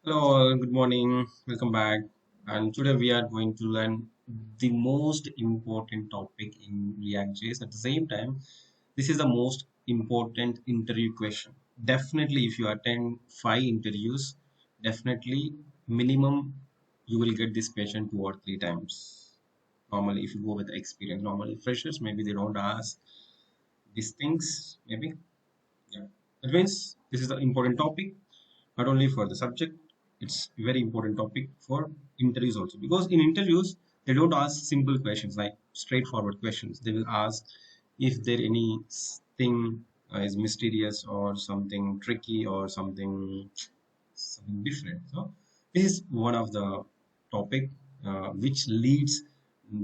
Hello, all. Good morning. Welcome back. And today we are going to learn the most important topic in React.js. At the same time, this is the most important interview question. Definitely, if you attend 5 interviews, definitely minimum you will get this question 2 or 3 times. Normally, if you go with experience, normally freshers maybe they don't ask these things. Maybe yeah. That means this is the important topic not only for the subject, it's a very important topic for interviews also. Because in interviews, they don't ask simple questions like straightforward questions. They will ask if there any thing is mysterious or something tricky or something different. So this is one of the topic which leads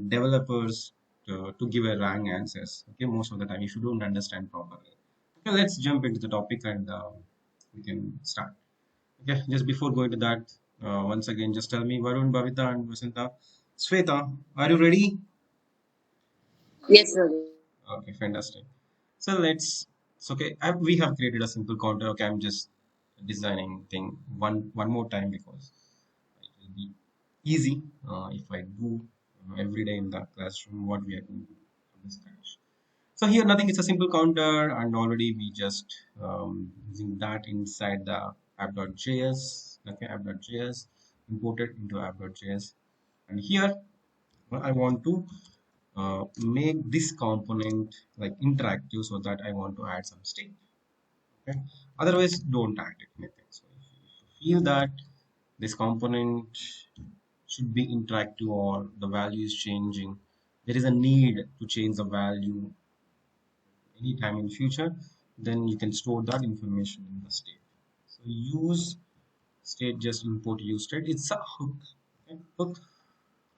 developers to give a wrong answers. Okay, most of the time if you don't understand properly. Okay, let's jump into the topic and we can start. Okay, just before going to that, once again, just tell me, Varun, Bhavita, and Vasanta, Sweta, are you ready? Yes, sir. Okay, fantastic. So let's. So okay, we have created a simple counter. Okay, I'm just designing thing one more time because it will be easy if I do every day in the classroom what we are going to do from the scratch. So here nothing. It's a simple counter, and already we just using that inside the app.js. Okay, app.js imported into app.js, and here I want to make this component like interactive so that I want to add some state. Okay, otherwise don't add anything. So if you feel that this component should be interactive or the value is changing, there is a need to change the value anytime in future, then you can store that information in the state. So use state, just import use state. It's a hook. Okay? Hook.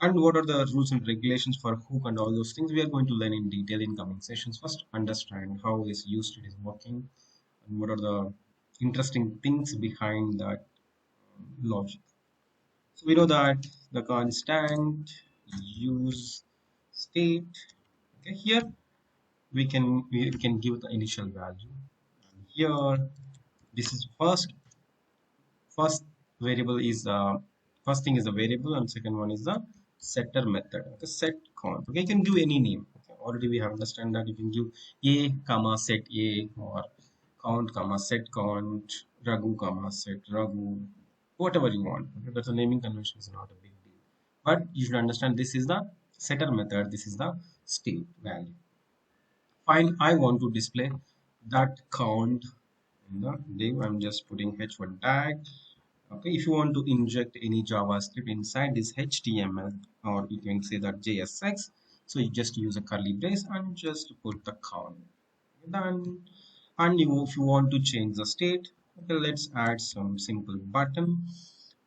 And what are the rules and regulations for hook and all those things we are going to learn in detail in coming sessions. First, understand how is use state is working and what are the interesting things behind that logic. So we know that the constant use state. Okay, here we can give the initial value. And here this is first variable is first thing is the variable and second one is the setter method. Okay, set count. Okay, you can give any name. Okay, already we have understand that you can give a comma set a or count comma set count, ragu comma set ragu, whatever you want. Okay, that's a naming convention is not a big deal, but you should understand this is the setter method, this is the state value. Fine, I want to display that count in the div. I'm just putting h1 tag. Okay, if you want to inject any JavaScript inside this HTML, or you can say that JSX, so you just use a curly brace and just put the count. Then, and if you want to change the state, okay, let's add some simple button.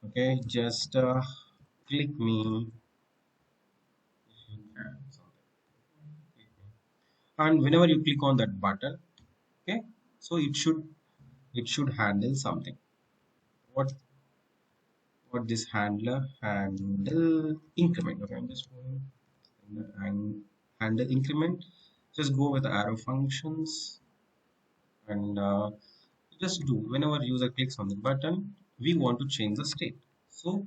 Okay, just click me, and whenever you click on that button, okay, so it should handle something. What this handler handle increment. Okay, I'm just going and handle increment. Just go with the arrow functions and just do whenever user clicks on the button, we want to change the state. So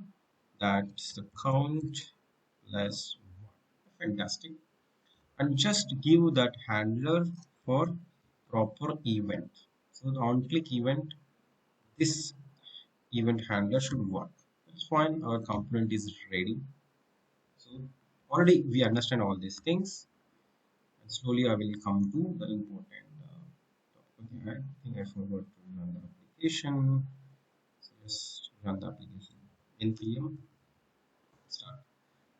that's the count plus one. Fantastic. And just give that handler for proper event. So the on click event, this event handler should work. That's fine. Our component is ready. So already we understand all these things, and slowly I will come to the important topic. Okay, I think I forgot to run the application. So just run the application. npm start.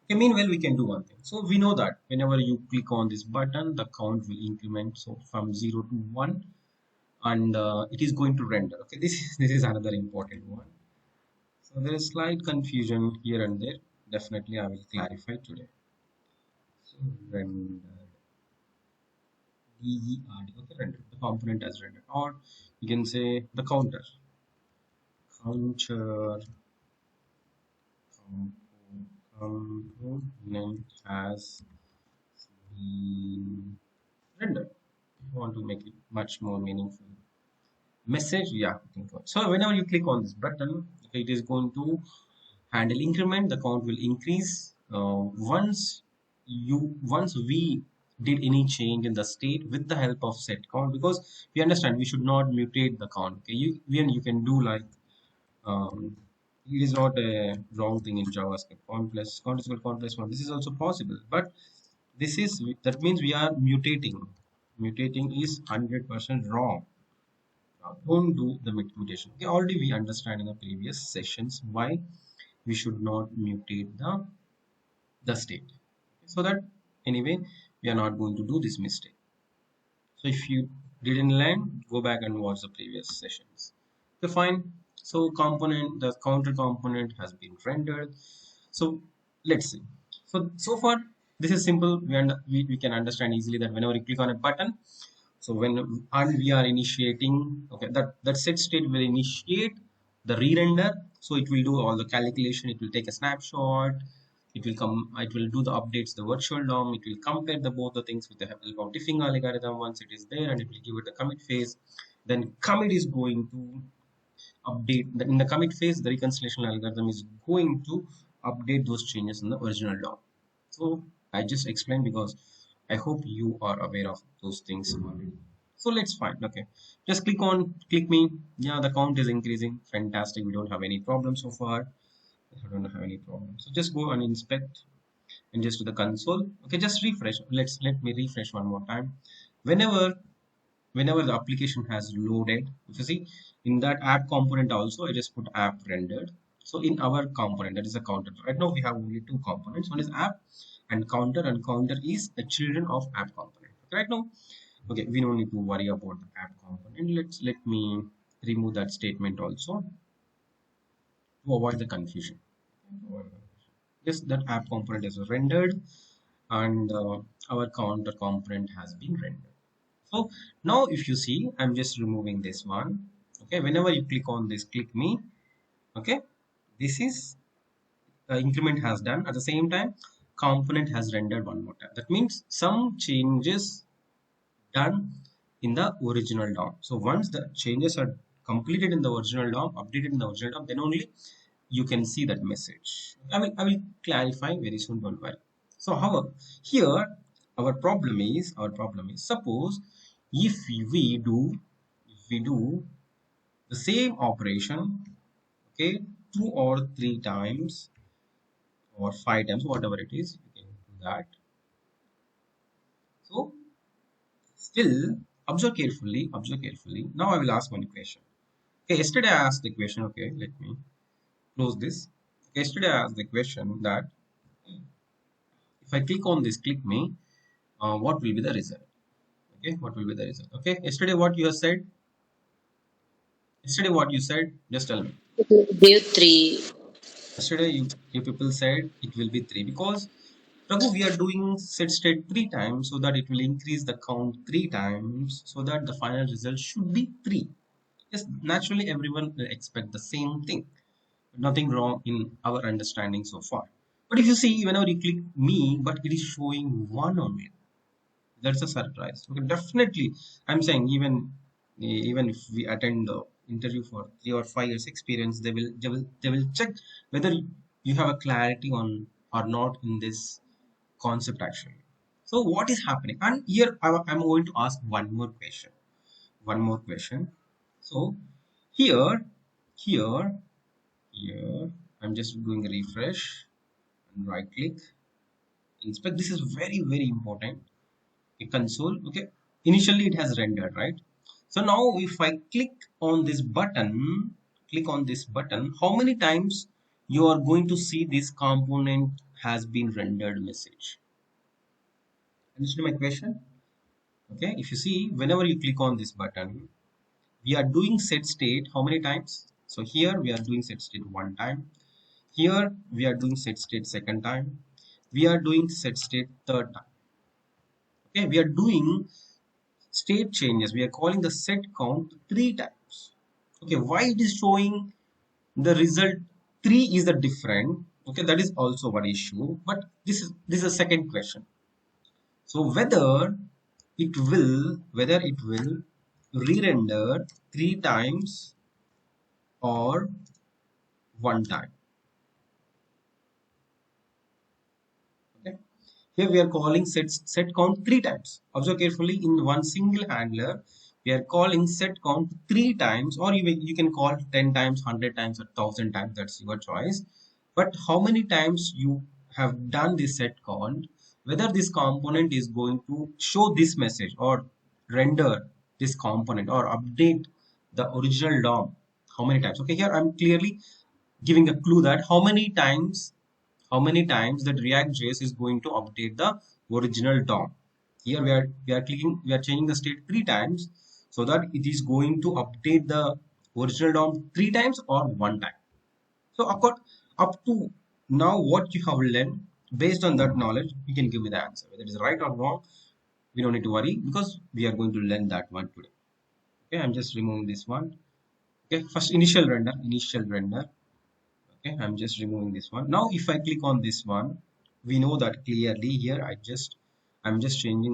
Okay, meanwhile we can do one thing. So we know that whenever you click on this button, the count will increment. So from 0 to 1, and it is going to render. Okay, this is another important one. So there is slight confusion here and there. Definitely I will clarify today. So render DERD, okay, render the component as rendered, or you can say the counter component has been rendered. If you want to make it much more meaningful message, yeah, I think so. So whenever you click on this button, Okay, it is going to handle increment. The count will increase once we did any change in the state with the help of set count, because we understand we should not mutate the count. Okay, you can do like, um, it is not a wrong thing in JavaScript. Count is equal to count plus one. This is also possible, but that means we are mutating. Mutating is 100% wrong. Don't do the mutation. Okay, already we understand in the previous sessions why we should not mutate the state. So that anyway, we are not going to do this mistake. So if you didn't learn, go back and watch the previous sessions. Okay, fine. So the counter component has been rendered. So let's see. So far, this is simple. We can understand easily that whenever you click on a button, so and we are initiating, okay, that set state will initiate the re-render. So it will do all the calculation. It will take a snapshot. It will do the updates, the virtual DOM. It will compare the both the things with the help of diffing algorithm once it is there, and it will give it a commit phase. Then commit is going to in the commit phase, the reconciliation algorithm is going to update those changes in the original DOM. So I just explained because I hope you are aware of those things already. So let's find. Okay, just click me. Yeah, the count is increasing. Fantastic. We don't have any problem so far. I don't have any problem. So just go and inspect and just to the console. Okay, just refresh. Let me refresh one more time. Whenever whenever the application has loaded, if you see in that app component also, I just put app rendered. So in our component, that is a counter. Right now we have only two components. One is app and counter is the children of app component. Right now, okay, we don't need to worry about the app component. Let me remove that statement also to avoid the confusion. Yes, that app component is rendered, and our counter component has been rendered. So now if you see, I'm just removing this one. Okay, whenever you click on this, click me. Okay, this is the increment has done. At the same time, component has rendered one more time. That means some changes done in the original DOM. So once the changes are completed in the original DOM, updated in the original DOM, then only you can see that message. I will clarify very soon, don't worry. So however, here our problem is suppose if we do the same operation, okay, 2 or 3 times or 5 times, whatever it is, you can do that. So still observe carefully. Now I will ask one question. Okay, yesterday I asked the question, okay, let me close this. Yesterday I asked the question that if I click on this, click me, what will be the result? Okay, what will be the result? Okay, yesterday what you said, just tell me. It will give 3. Yesterday you people said it will be 3 because Raghu, we are doing set state 3 times so that it will increase the count 3 times so that the final result should be 3. Yes, naturally everyone will expect the same thing. Nothing wrong in our understanding so far. But if you see, whenever you click me, but it is showing 1 only. That's a surprise. Okay, definitely. I'm saying even if we attend the interview for 3 or 5 years experience, they will check whether you have a clarity on or not in this concept actually. So what is happening? And here I'm going to ask one more question. One more question. So here, here, here, I'm just doing a refresh and right click, inspect. This is very important. A console, okay, initially it has rendered, right? So now if I click on this button, how many times you are going to see this component has been rendered message? Understand my question? Okay, if you see, whenever you click on this button, we are doing set state how many times? So here we are doing set state 1 time, here we are doing set state 2nd time, we are doing set state 3rd time. Okay, we are doing state changes, we are calling the set count 3 times. Okay, why it is showing the result 3 is the different? Okay, that is also one issue, but this is a second question. So whether it will re-render 3 times or one time. Okay. Here we are calling set count three times. Observe carefully, in one single handler, we are calling set count three times, or you can call 10 times, 100 times, or 1000 times. That's your choice. But how many times you have done this set count, whether this component is going to show this message or render this component or update the original DOM. How many times? Okay, here I'm clearly giving a clue that how many times that React.js is going to update the original DOM. Here we are changing the state three times so that it is going to update the original DOM three times or one time. So up to now, what you have learned, based on that knowledge, you can give me the answer. Whether it is right or wrong, we don't need to worry because we are going to learn that one today. Okay, I'm just removing this one. Okay, first initial render. Okay, I'm just removing this one. Now if I click on this one, we know that clearly here I'm just change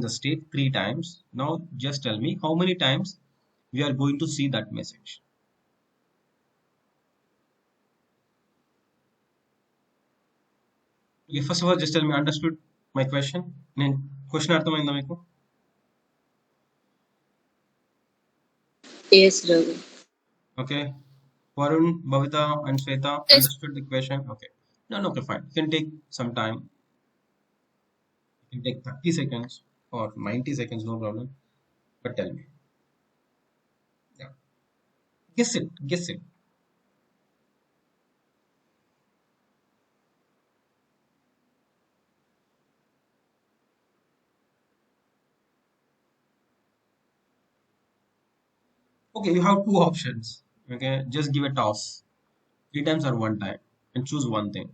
the state three times. Now just tell me how many times we are going to see that message. Okay, first of all, just tell me, understood my question? నేను question అర్థమైందా మీకు? Yes, Ravi. Okay, Varun, Bhavita, and Sweta Yes. understood the question. Okay, no, okay, fine. You can take some time. You can take 30 seconds or 90 seconds, no problem. But tell me, yeah, guess it. Okay, you have two options. Okay, just give a toss. Three times or one time, and choose one thing.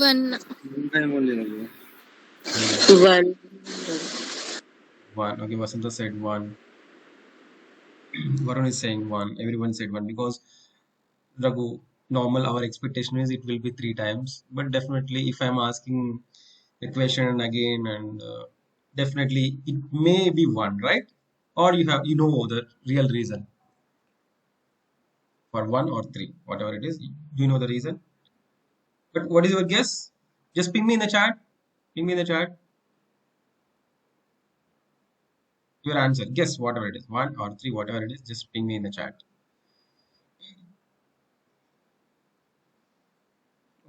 One. Time only, Ravi. One. One. Okay, Vasanta said one. Varun is saying one. Everyone said one because Raghu, normal our expectation is it will be three times. But definitely, if I'm asking the question again and definitely it may be one, right? Or you know the real reason for one or three, whatever it is. Do you know the reason? But what is your guess? Just ping me in the chat. Ping me in the chat. Your answer. Guess whatever it is. One or three, whatever it is. Just ping me in the chat.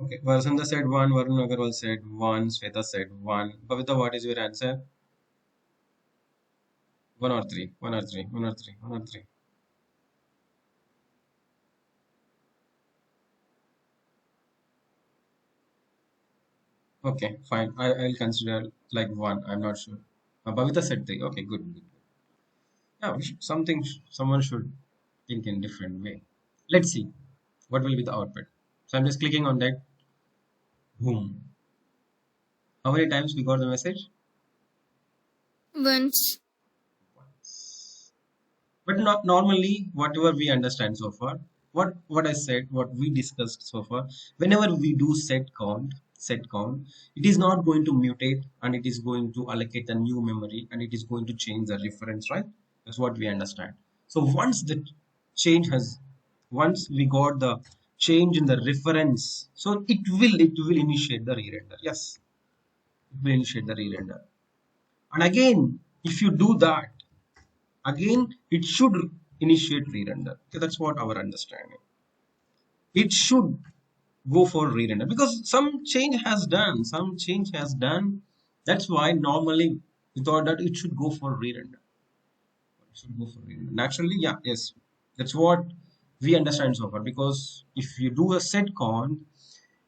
Okay. Vasanta said one. Varun Agarwal said one. Sweta said one. Bhavita, what is your answer? One or three. One or three. One or three. One or three. Okay, fine. I'll consider like one. I'm not sure. Bhavita said three. Okay, good. Good. Yeah, someone should think in different way. Let's see what will be the output. So I'm just clicking on that. Boom. How many times we got the message? Once. But not normally, whatever we understand so far, what I said, what we discussed so far, whenever we do set count, it is not going to mutate and it is going to allocate a new memory and it is going to change the reference, right? That's what we understand. So once we got the change in the reference, so it will initiate the re-render. Yes, it will initiate the re-render. And again, if you do that, again it should initiate re-render. Okay, that's what our understanding. It should go for re-render because some change has done. That's why normally we thought that it should go for re-render. It should go for re-render. Naturally, yeah, yes, that's what we understand so far. Because if you do a set count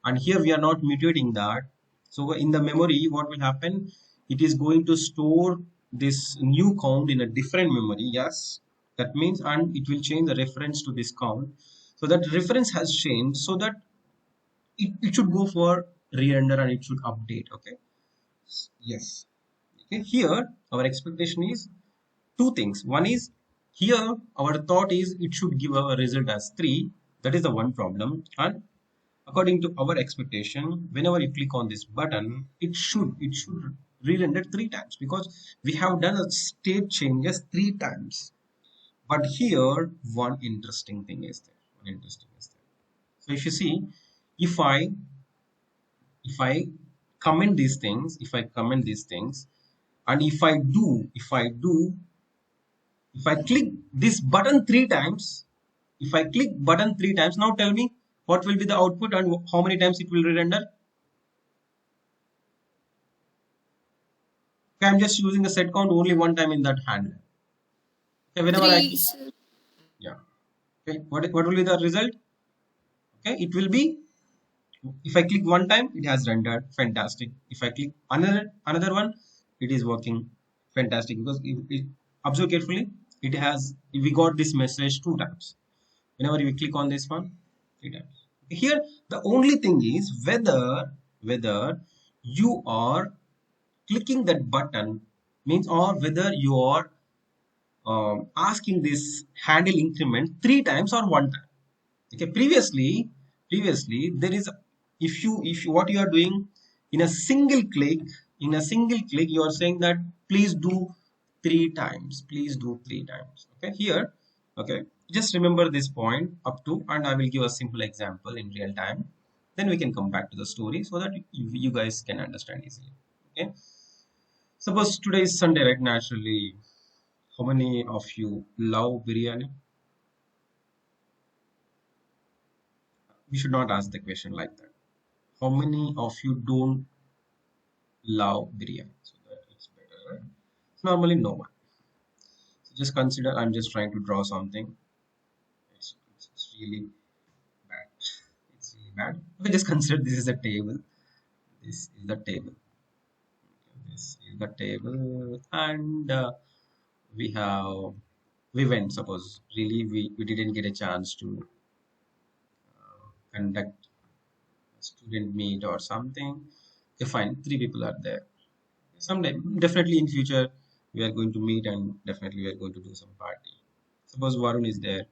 and here we are not mutating that, so in the memory what will happen, it is going to store this new count in a different memory. Yes, that means, and it will change the reference to this count, so that reference has changed, so that it should go for re-render and it should update. Okay, yes. Okay, here our expectation is two things. One is, here our thought is it should give a result as 3. That is the one problem. And according to our expectation, whenever you click on this button, it should re-render three times because we have done a state changes three times. But here, one interesting thing is there. One interesting is there. So if you see, if I if I comment these things, if I comment these things, and if I click this button three times, if I click button three times, now tell me what will be the output and how many times it will render. Okay, I'm just using the set count only one time in that handler. Okay, whenever I Three, click, sir. yeah. Okay, what will be the result? Okay, it will be, if I click one time, it has rendered fantastic. If I click another one, it is working fantastic because observe carefully. It has, we got this message two times. Whenever you click on this one, three times. Here, the only thing is whether you are clicking that button means, or whether you are asking this handle increment three times or one time. Okay, previously there is, if you what you are doing in a single click, you are saying that please do three times, please do three times. Okay, here, okay, just remember this point up to, and I will give a simple example in real time, then we can come back to the story so that you guys can understand easily. Okay, suppose today is Sunday, right? Naturally, how many of you love biryani? We should not ask the question like that. How many of you don't love biryani? So that it's better, right? Normally, no one. So just consider, I'm just trying to draw something. It's really bad. It's really bad. Okay, just consider this is a table. This is the table. This is the table, and we went. Suppose really we didn't get a chance to conduct a student meet or something. Okay, fine. Three people are there. Someday, definitely in future, we are going to meet and definitely we are going to do some party. Suppose Varun is there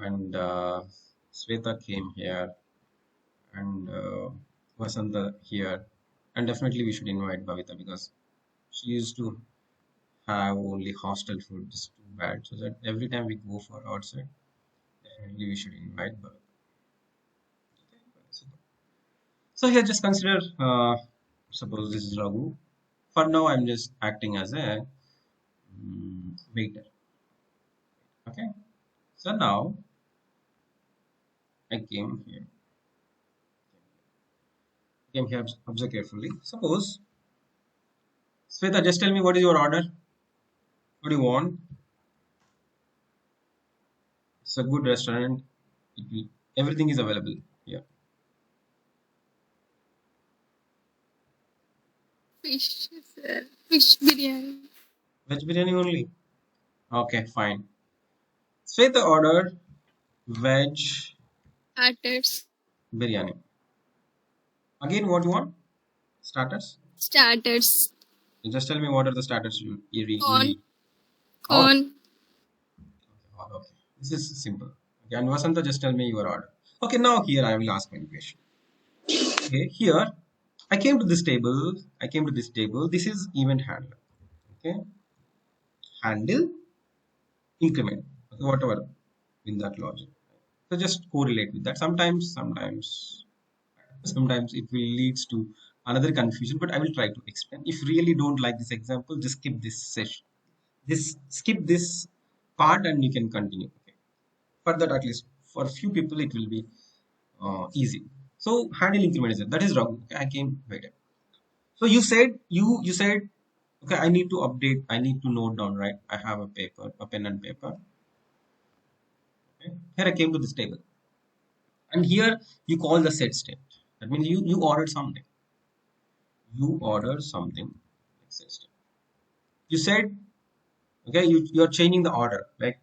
and Sweta came here and Vasanta here, and definitely we should invite Bhavita because she used to have only hostel food. It's too bad. So that every time we go for outside, definitely we should invite Bhavita. So here, just consider. Suppose this is Raghu. For now, I'm just acting as a waiter. Okay. So now I came here, observe carefully. Suppose, Sweta, just tell me what is your order? What do you want? It's a good restaurant. Everything is available. Yeah. Fish, sir. Fish biryani. Veg biryani only. Okay, fine. Sweta ordered veg Starters. biryani. Again, what you want? Starters? Starters. Just tell me what are the starters you Corn. need. All. Corn. Okay. This is simple. Okay, and Vasanta, just tell me your order. Okay, now here I will ask one question. Okay, here I came to this table. I came to this table. This is event handler. Okay, handle increment. Okay, whatever in that logic. So just correlate with that. Sometimes it will leads to another confusion. But I will try to explain. If you really don't like this example, just skip this session. This skip this part and you can continue. Okay. For that, at least for a few people, it will be easy. So handle increment is it. That is wrong. Okay, I came later. So you said, okay, I need to update, I need to note down, right? I have a paper, a pen and paper. Okay. Here I came to this table. And here you call the set state. That means you ordered something. You ordered something like set state. You said, okay, you're changing the order. Like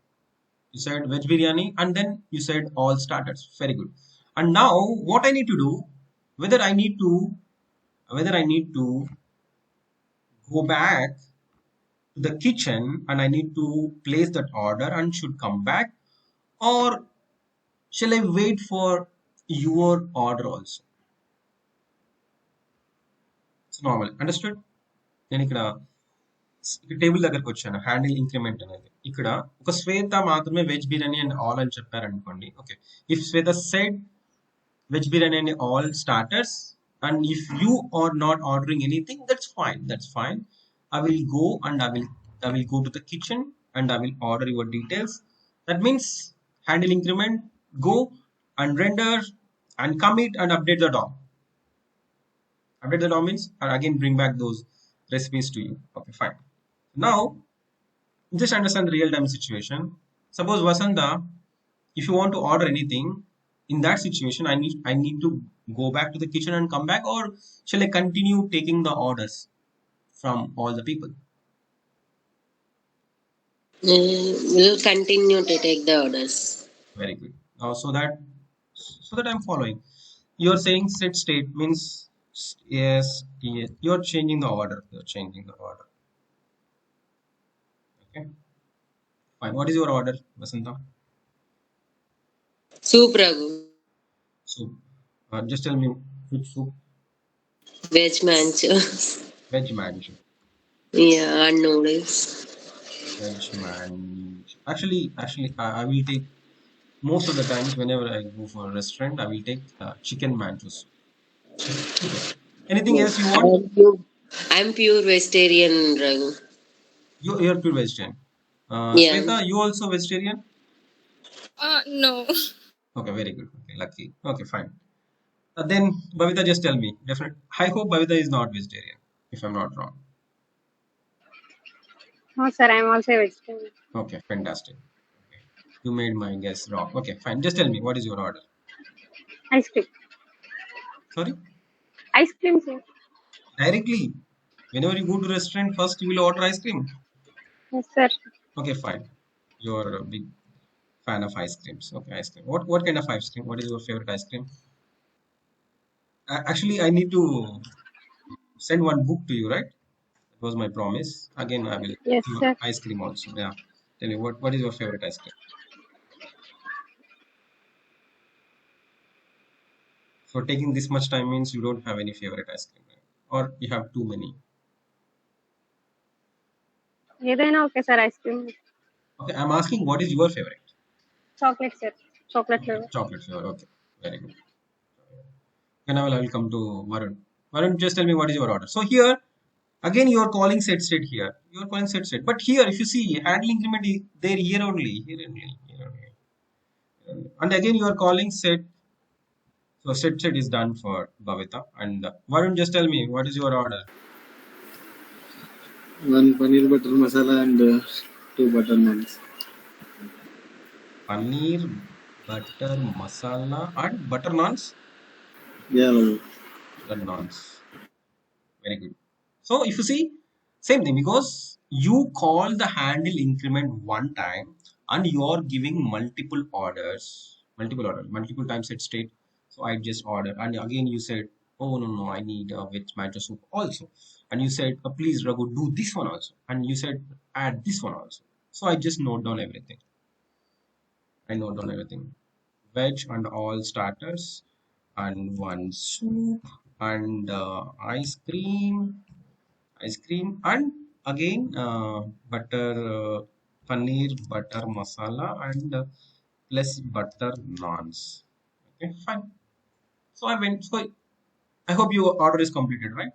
you said veg biryani, and then you said all starters. Very good. And now what I need to do, whether I need to whether I need to go back to the kitchen and I need to place that order and should come back, or shall I wait for your order also? It's normal. Understood? నేను ఇక్కడ table దగ్గరకు వచ్చాను. Handle increment అనేది ఇక్కడ ఒక శ్వేత మాత్రమే veg biryani and all అని చెప్పారనుకోండి. Okay, if Shweta said veg biryani and all starters, and if you are not ordering anything, that's fine. I will go and I will go to the kitchen and I will order your details. That means handle increment, go and render and commit and update the DOM means and again bring back those recipes to you. Okay, fine. Now just understand the real time situation. Suppose Vasanta, if you want to order anything in that situation, I need to go back to the kitchen and come back, or shall I continue taking the orders from all the people? We'll continue to take the orders. Very good. So that I'm following. You're saying set state means yes, you're changing the order. You're changing the order. Okay, fine. What is your order, Vasanta? Soup Raghu. So just tell me which soup. Veg manchu. Veg manju. Yeah, and noodles. Veg manju. Actually, I will take most of the times whenever I go for a restaurant, I will take chicken manchus. Okay. Anything else you want? I'm pure vegetarian, Raghu. You're pure vegetarian. Yeah. Sweta, you also vegetarian? No. Okay, very good. Okay, lucky. Okay, fine. Then Bhavita, just tell me. Definitely. I hope Bhavita is not vegetarian, if I'm not wrong. No, sir, I'm also a vegetarian. Okay, fantastic. Okay. You made my guess wrong. Okay, fine. Just tell me what is your order? Ice cream. Sorry? Ice cream, sir. Directly. Whenever you go to restaurant, first you will order ice cream. Yes, sir. Okay, fine. You're a big fan of ice creams. Okay, ice cream. What kind of ice cream? What is your favorite ice cream? Actually, I need to send one book to you, right? That was my promise. Again, I will Yes, give sir. ice cream also. Yeah. Tell me what is your favorite ice cream? So taking this much time means you don't have any favorite ice cream, right? Or you have too many. ఏదైనా okay sir ice cream Okay, I'm asking what is your favorite? Chocolate sir chocolate Okay, flavour chocolate flavor. Okay, very good. And I will come to Varun. Varun, just tell me what is your order. So here, again, you are calling set state here. You are calling set state. But here, if you see, handle increment is there here only. Here only. Here only. And again, you are calling set. So set state is done for Bhavita. And Varun, just tell me what is your order? One paneer butter masala and two butter naans. Paneer, butter, masala, and butter naans. Yeah, Raghu. Butter naans. Very good. So if you see, same thing because you call the handle increment one time and you are giving multiple times at state. So I just order and again you said, oh no, I need a veg mango soup also. And you said, please Raghu, do this one also. And you said, add this one also. So I just note down everything. Veg and all starters and one soup and ice cream and again butter paneer butter masala and plus butter naans. Okay, fine. So I went. So I hope your order is completed, right?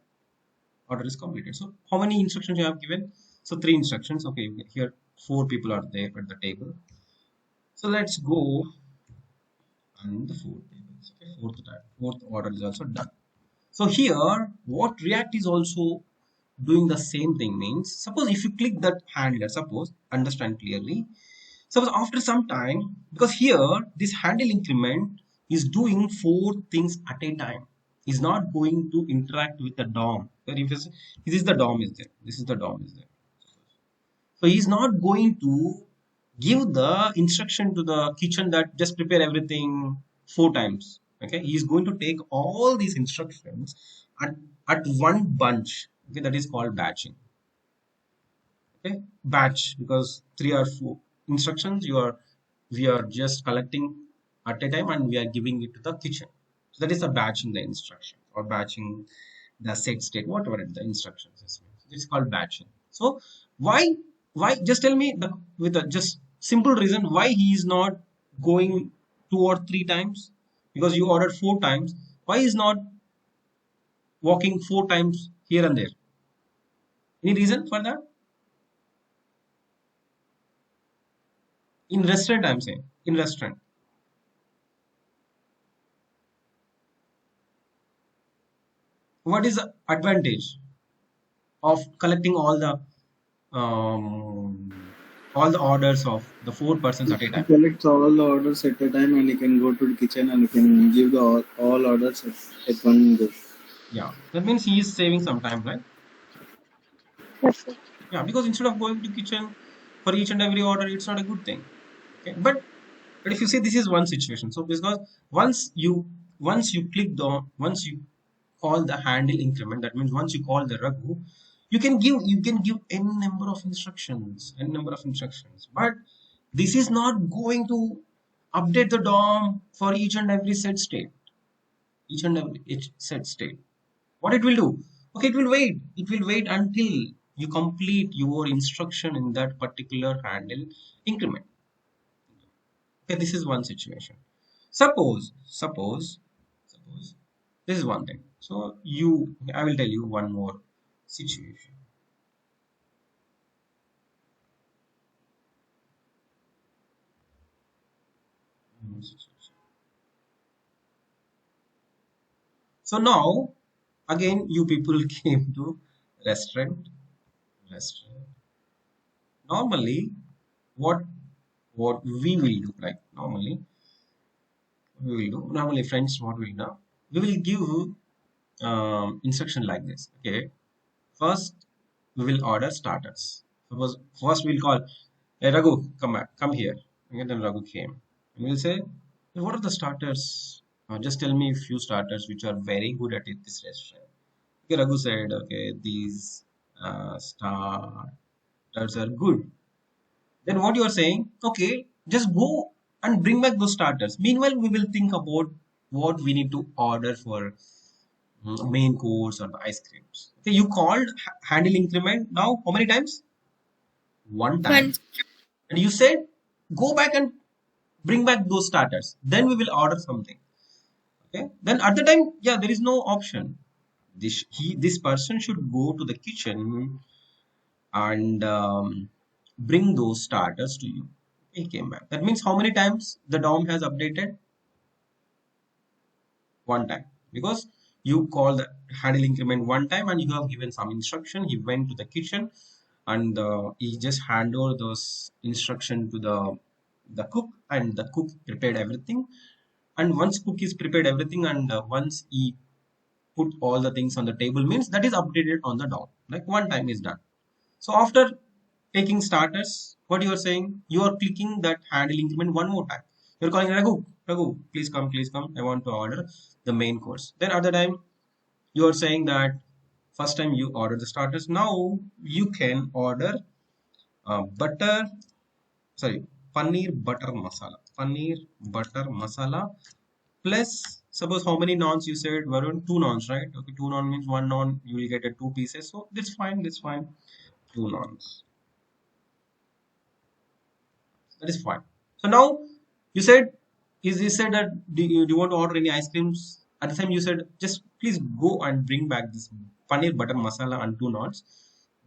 Order is completed. So how many instructions you have given? So three instructions. Okay, here four people are there at the table. So let's go and the fourth table. Okay, fourth order is also done. So here, what React is also doing the same thing means, suppose if you click that handler, suppose, understand clearly, suppose after some time, because here, this handle increment is doing four things at a time. Is not going to interact with the DOM. If this is the DOM is there. This is the DOM is there. So he's not going to give the instruction to the kitchen that just prepare everything four times. Okay, he's going to take all these instructions at, at one bunch. Okay, that is called batching. Okay, batch because three or four instructions we are just collecting at a time and we are giving it to the kitchen. So that is the batching the instruction or batching the set state, whatever the instructions is. It's called batching. So why just tell me with a just simple reason why he is not going 2 or 3 times, because you ordered 4 times. Why is not walking 4 times here and there? Any reason for that? In restaurant, I'm saying. In restaurant. What is the advantage of collecting all the orders of the 4 persons at a He time? collects all the orders at a time and he can go to the kitchen and he can give the all orders at one go. Yeah. That means he is saving some time, right? Yes, sir. Yeah, because instead of going to kitchen for each and every order, it's not a good thing. Okay. But if you say this is one situation, so because once you once you call the handle increment, that means once you call the Raghu, you can give n number of instructions, n number of instructions. But this is not going to update the DOM for each and every set state, each and every each set state. What it will do? Okay, it will wait until you complete your instruction in that particular handle increment. Okay, this is one situation. Suppose this is one thing. So I will tell you one more situation. One more situation. So now again you people came to restaurant. Normally what we will do, like normally friends, what we'll do, we will give instruction like this. Okay, first we will order starters. Suppose first we'll call, hey Raghu, come back, come here. And then Raghu came and we'll say, "Hey, what are the starters? Just tell me a few starters which are very good at this restaurant." Okay, Raghu said, okay, these starters are good. Then what you are saying, okay, just go and bring back those starters. Meanwhile, we will think about what we need to order for main course or the ice creams. Okay, you called handle increment now how many times? One One. time. And you said, go back and bring back those starters. Then we will order something. Okay. Then at the time, yeah, there is no option. This person should go to the kitchen and bring those starters to you. He came back. That means how many times the DOM has updated? One time. Because you call the handle increment one time and you have given some instruction. He went to the kitchen and he just hand over those instruction to the cook, and the cook prepared everything. And once cook is prepared everything, and once he put all the things on the table, means that is updated on the DOM. Like one time is done. So after taking starters, what you are saying, you are clicking that handle increment one more time. You're calling Raghu, please come. I want to order the main course. Then at the time, you are saying that first time you order the starters. Now you can order butter, sorry, paneer butter masala plus, suppose how many naans you said, Varun? Two naans, right? Okay, two naan means one naan you will get a 2 pieces. So that's fine, that's fine. Two naans. That is fine. So now you said, you said that do you want to order any ice creams? At the time you said, just please go and bring back this paneer butter masala and two naans.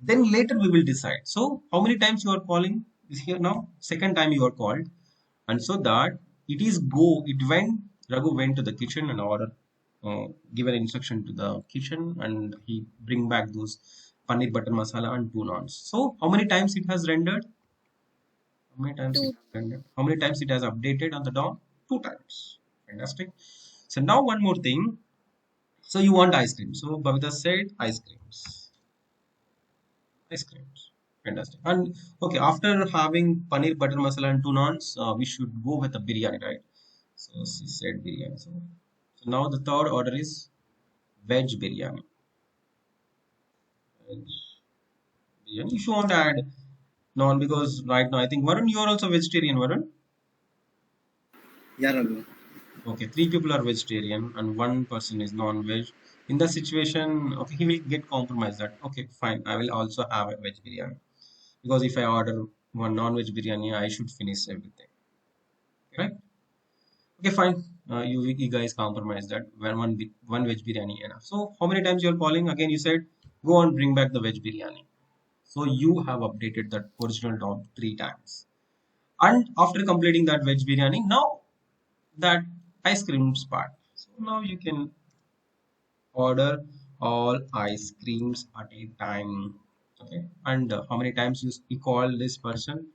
Then later we will decide. So how many times you are calling is here now? Second time you are called, and so that it went. Raghu went to the kitchen and ordered, given instruction to the kitchen, and he bring back those paneer butter masala and two naans. So how many times it has rendered? How many times it Two. has rendered? How many times it has updated on the DOM? Two times. Fantastic. So now one more thing. So you want ice cream. So Bhavita said ice creams. Ice creams. Fantastic. And okay, after having paneer butter masala and two naans, we should go with a biryani, right? So she said biryani. So now the third order is veg biryani. Veg biryani. If you want to add non, because right now I think Varun, you are also vegetarian, Varun. Yeah, Raghu. Okay, three people are vegetarian and one person is non-veg. In the situation, okay, he will get compromised that, okay, fine, I will also have a veg biryani. Because if I order one non-veg biryani, I should finish everything, right? Okay, fine. You guys compromise that when one veg biryani enough. So how many times you're calling? Again, you said go and bring back the veg biryani. So you have updated that original DOM three times. And after completing that veg biryani, now that ice creams part. So now you can order all ice creams at a time. Okay. And how many times you call this person?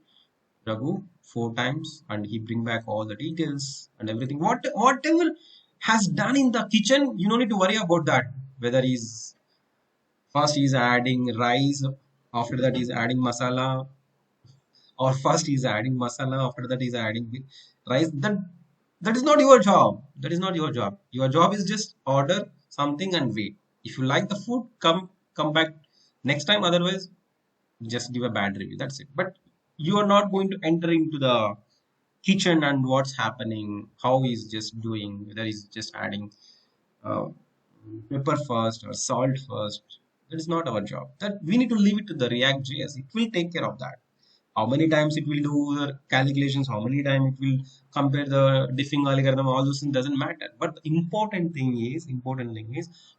Raghu four times, and he bring back all the details and everything. Whatever has done in the kitchen, you don't need to worry about that. Whether he's first he's adding rice, after that he's adding masala, or first he's adding masala, after that he's adding the rice. That is not your job. That is not your job. Your job is just order something and wait. If you like the food, come back next time. Otherwise, just give a bad review. That's it. But you are not going to enter into the kitchen and what's happening, how he's just doing, whether he's just adding uh, pepper first or salt first. That is not our job. That we need to leave it to the React JS. It will take care of that. How many times it will do the calculations, how many times it will compare the diffing algorithm, all those things doesn't matter. But the important thing is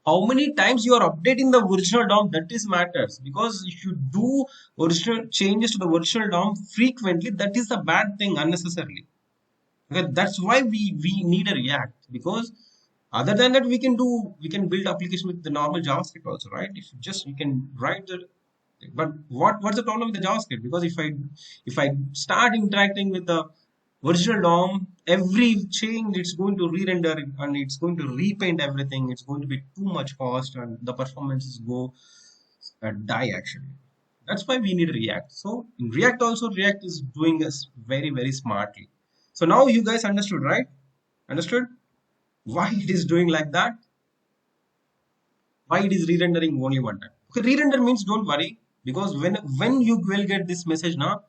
how many times you are updating the original DOM. That is matters, because if you do original changes to the original DOM frequently, that is a bad thing unnecessarily. Okay, that's why we need a React, because other than that we can build application with the normal JavaScript also, right? If you just you can write the, but what's the problem with the JavaScript? Because if I start interacting with the original DOM, every change it's going to re-render it and it's going to repaint everything. It's going to be too much cost and the performances go die actually. That's why we need React. So in React also, React is doing us very smartly. So now you guys understood, right? Understood why it is doing like that? Why it is re-rendering only one time? Okay, re-render means don't worry, because when you will get this message now,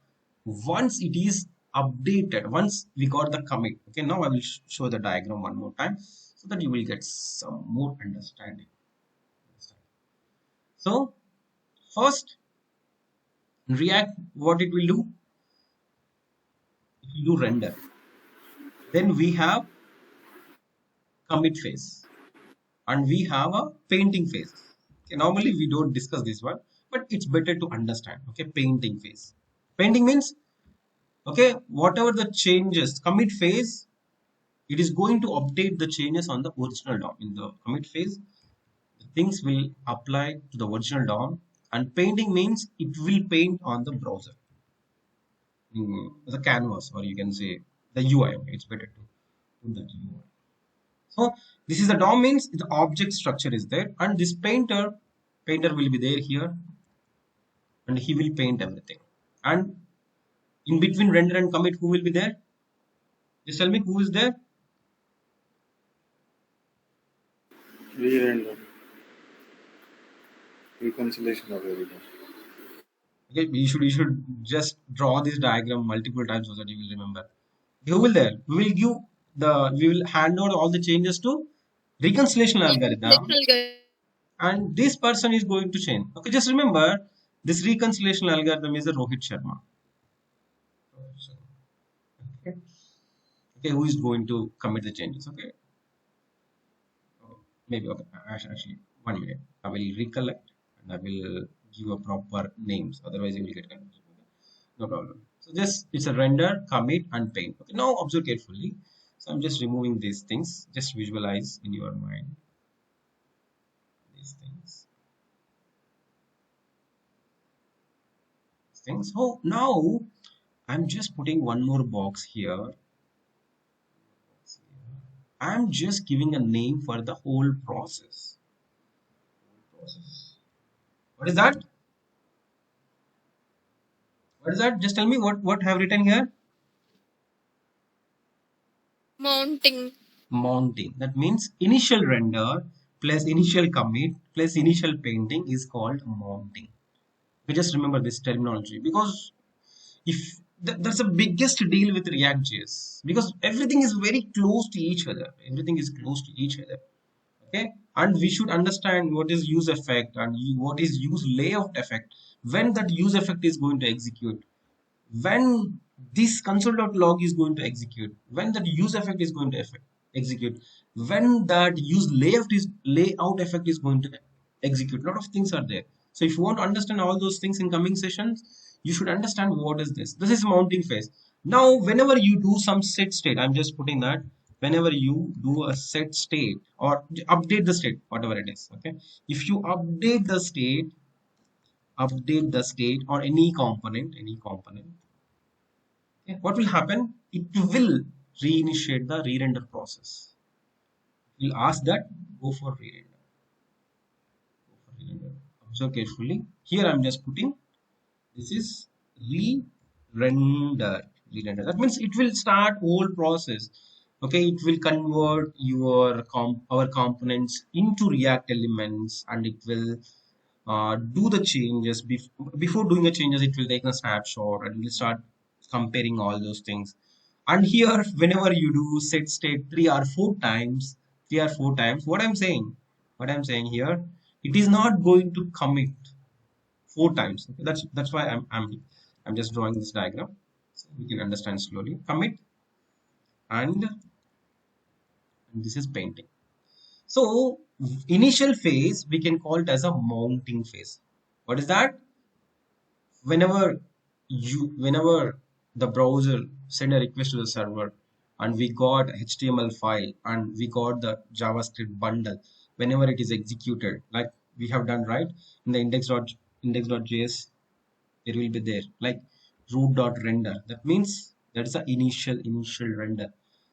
once it is updated, once we got the commit. Okay, now I will show the diagram one more time so that you will get some more understanding. So first, React, what it will do? It will do render. Then we have commit phase and we have a painting phase. Okay, normally we don't discuss this one, but it's better to understand. Okay, painting phase. Painting means, okay, whatever the changes, commit phase, it is going to update the changes on the original DOM. In the commit phase, the things will apply to the original DOM, and painting means it will paint on the browser, the canvas, or you can say the UI. Okay, it's better to put that UI. So this is the DOM means the object structure is there, and this painter will be there here, and he will paint everything. And in between render and commit, who will be there? Just tell me who is there. Re-render. Reconciliation of everything. Okay, you should just draw this diagram multiple times so that you will remember. Who will there? We will hand over all the changes to reconciliation algorithm, and this person is going to change. Okay, just remember this reconciliation algorithm is a Rohit Sharma. Okay, okay, who is going to commit the changes? Okay, maybe okay. Actually, 1 minute. I will recollect and I will give a proper names. Otherwise, you will get confused. Okay? No problem. So just it's a render, commit, and paint. Okay, now observe carefully. So I'm just removing these things. Just visualize in your mind these things. So now I'm just putting one more box here. I'm just giving a name for the whole process. What is that? What is that? Just tell me what I have written here. Mounting. Mounting. That means initial render plus initial commit plus initial painting is called mounting. We just remember this terminology, because if that's the biggest deal with React.js because everything is very close to each other. Everything is close to each other. Okay, and we should understand what is use effect and what is use layout effect when that use effect is going to execute, when this console.log is going to execute, when that use effect is going to execute, when that use layout effect is going to execute. A lot of things are there. So if you want to understand all those things in coming sessions, you should understand what is this. This is mounting phase. Now, whenever you do some set state, I'm just putting that whenever you do a set state or update the state, whatever it is. Okay, if you update the state or any component. Okay, what will happen? It will reinitiate the re-render process. We'll ask that go for re-render. Observe carefully. Here I'm just putting this is re-render. Re-render. That means it will start whole process. Okay, it will convert our components into React elements, and it will do the changes. Before doing the changes, it will take a snapshot and will start comparing all those things. And here, whenever you do set state three or four times, what I'm saying here, it is not going to commit four times. Okay? That's why I'm just drawing this diagram so we can understand slowly. Commit and this is painting. So initial phase we can call it as a mounting phase. What is that? Whenever the browser send a request to the server and we got HTML file and we got the JavaScript bundle, whenever it is executed, like we have done right in the index.js, it will be there like root.render. That means that is the initial render.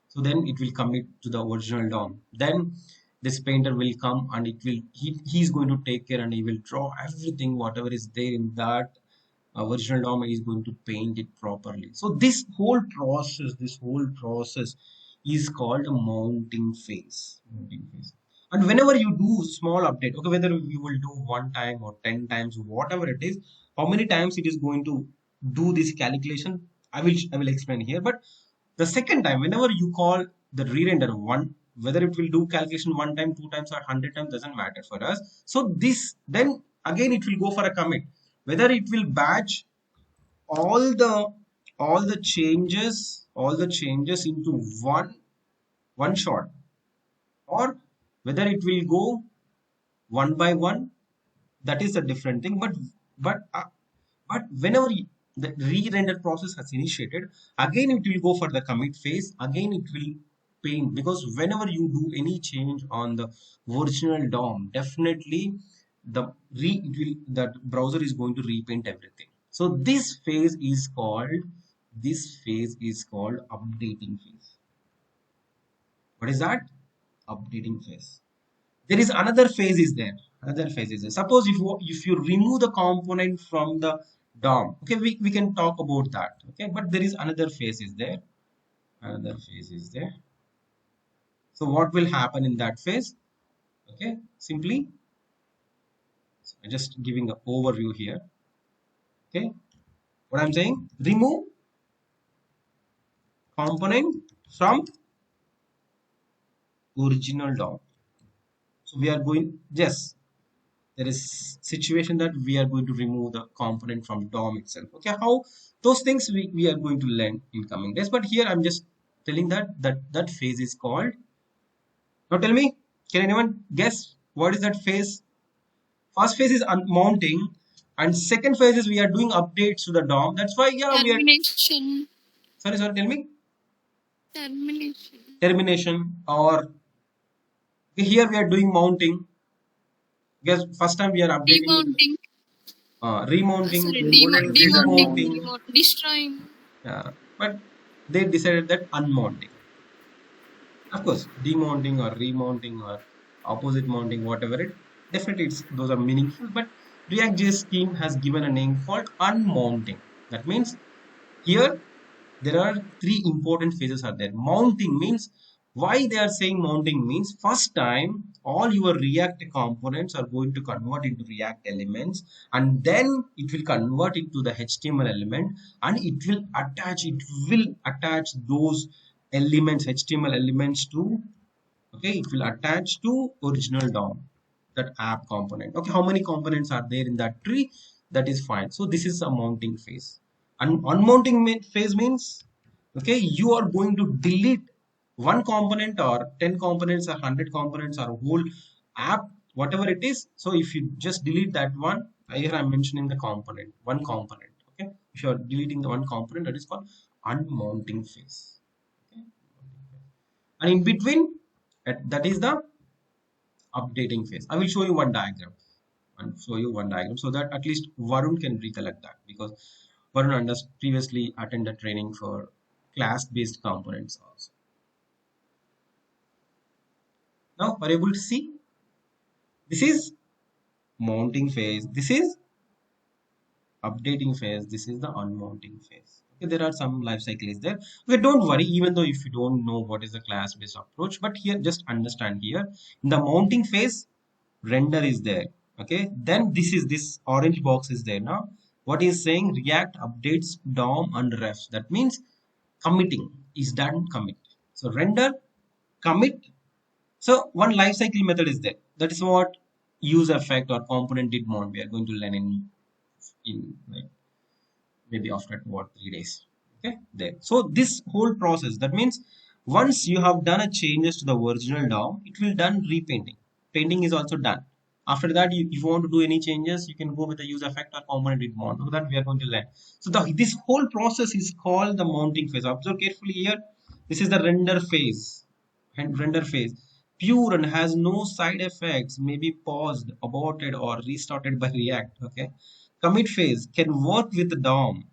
So then it will commit to the original DOM. Then this painter will come and he's going to take care and he will draw everything whatever is there in that original DOM is going to paint it properly. So this whole process is called a mounting phase. And whenever you do small update, okay, whether you will do one time or 10 times, whatever it is, how many times it is going to do this calculation, I will explain here. But the second time, whenever you call the re-render one, whether it will do calculation one time, two times, or 100 times doesn't matter for us. So this then again it will go for a commit. Whether it will batch all the changes into one shot, or whether it will go one by one, that is a different thing. But whenever the re-render process has initiated, again it will go for the commit phase. Again it will paint, because whenever you do any change on the original DOM, definitely the browser is going to repaint everything. So this phase is called updating phase. What is that? Updating phase. There is another phase is there. Suppose if you remove the component from the DOM, okay, we can talk about that. Okay, but there is another phase is there. So what will happen in that phase? Okay, simply just giving an overview here. Okay, what I'm saying, remove component from original DOM. So we are going, yes, there is situation that we are going to remove the component from DOM itself. Okay, how those things we are going to learn in coming days. But here I'm just telling that phase is called. Now tell me, can anyone guess what is that phase? First phase is mounting, and second phase is we are doing updates to the DOM. That's why, yeah, we are. Termination. Sorry, tell me. Termination. Termination, or here we are doing mounting. Because first time we are updating, remounting, Sorry, What else is demounting, unmounting? destroying. yeah, but they decided that unmounting. Of course, demounting or remounting or opposite mounting, whatever it, definitely those are meaningful. But React.js team has given a name called unmounting. That means here there are three important phases are there. Mounting means Why they are saying mounting means first time all your React components are going to convert into React elements, and then it will convert it to the HTML element, and it will attach those elements, HTML elements to, okay, it will attach to original DOM, that app component. Okay, how many components are there in that tree? That is fine. So this is a mounting phase. And unmounting phase means, okay, you are going to delete one component or 10 components or 100 components or a whole app, whatever it is. So if you just delete that one, here I'm mentioning the component, one component. Okay, if you are deleting the one component, that is called unmounting phase. Okay, and in between, that is the updating phase. I will show you one diagram so that at least Varun can recollect that, because Varun previously attended training for class-based components also. Now, are you able to see? This is mounting phase. This is updating phase. This is the unmounting phase. Okay, there are some life cycle is there. Okay, don't worry, even though if you don't know what is the class-based approach, but here just understand here in the mounting phase, render is there. Okay, then this orange box is there. Now what is saying, React updates DOM and refs. That means committing is done, commit. So render, commit. So one lifecycle method is there. That is what use effect or component did mount. We are going to learn in like maybe after 2 or 3 days. Okay, there. So this whole process, that means once you have done a changes to the original DOM, it will done repainting. Painting is also done. After that, if you want to do any changes, you can go with the use effect or component did mount. So that we are going to learn. So this whole process is called the mounting phase. Observe carefully here. This is the render phase. And render phase, pure and has no side effects, may be paused, aborted, or restarted by React. Okay, commit phase can work with the DOM,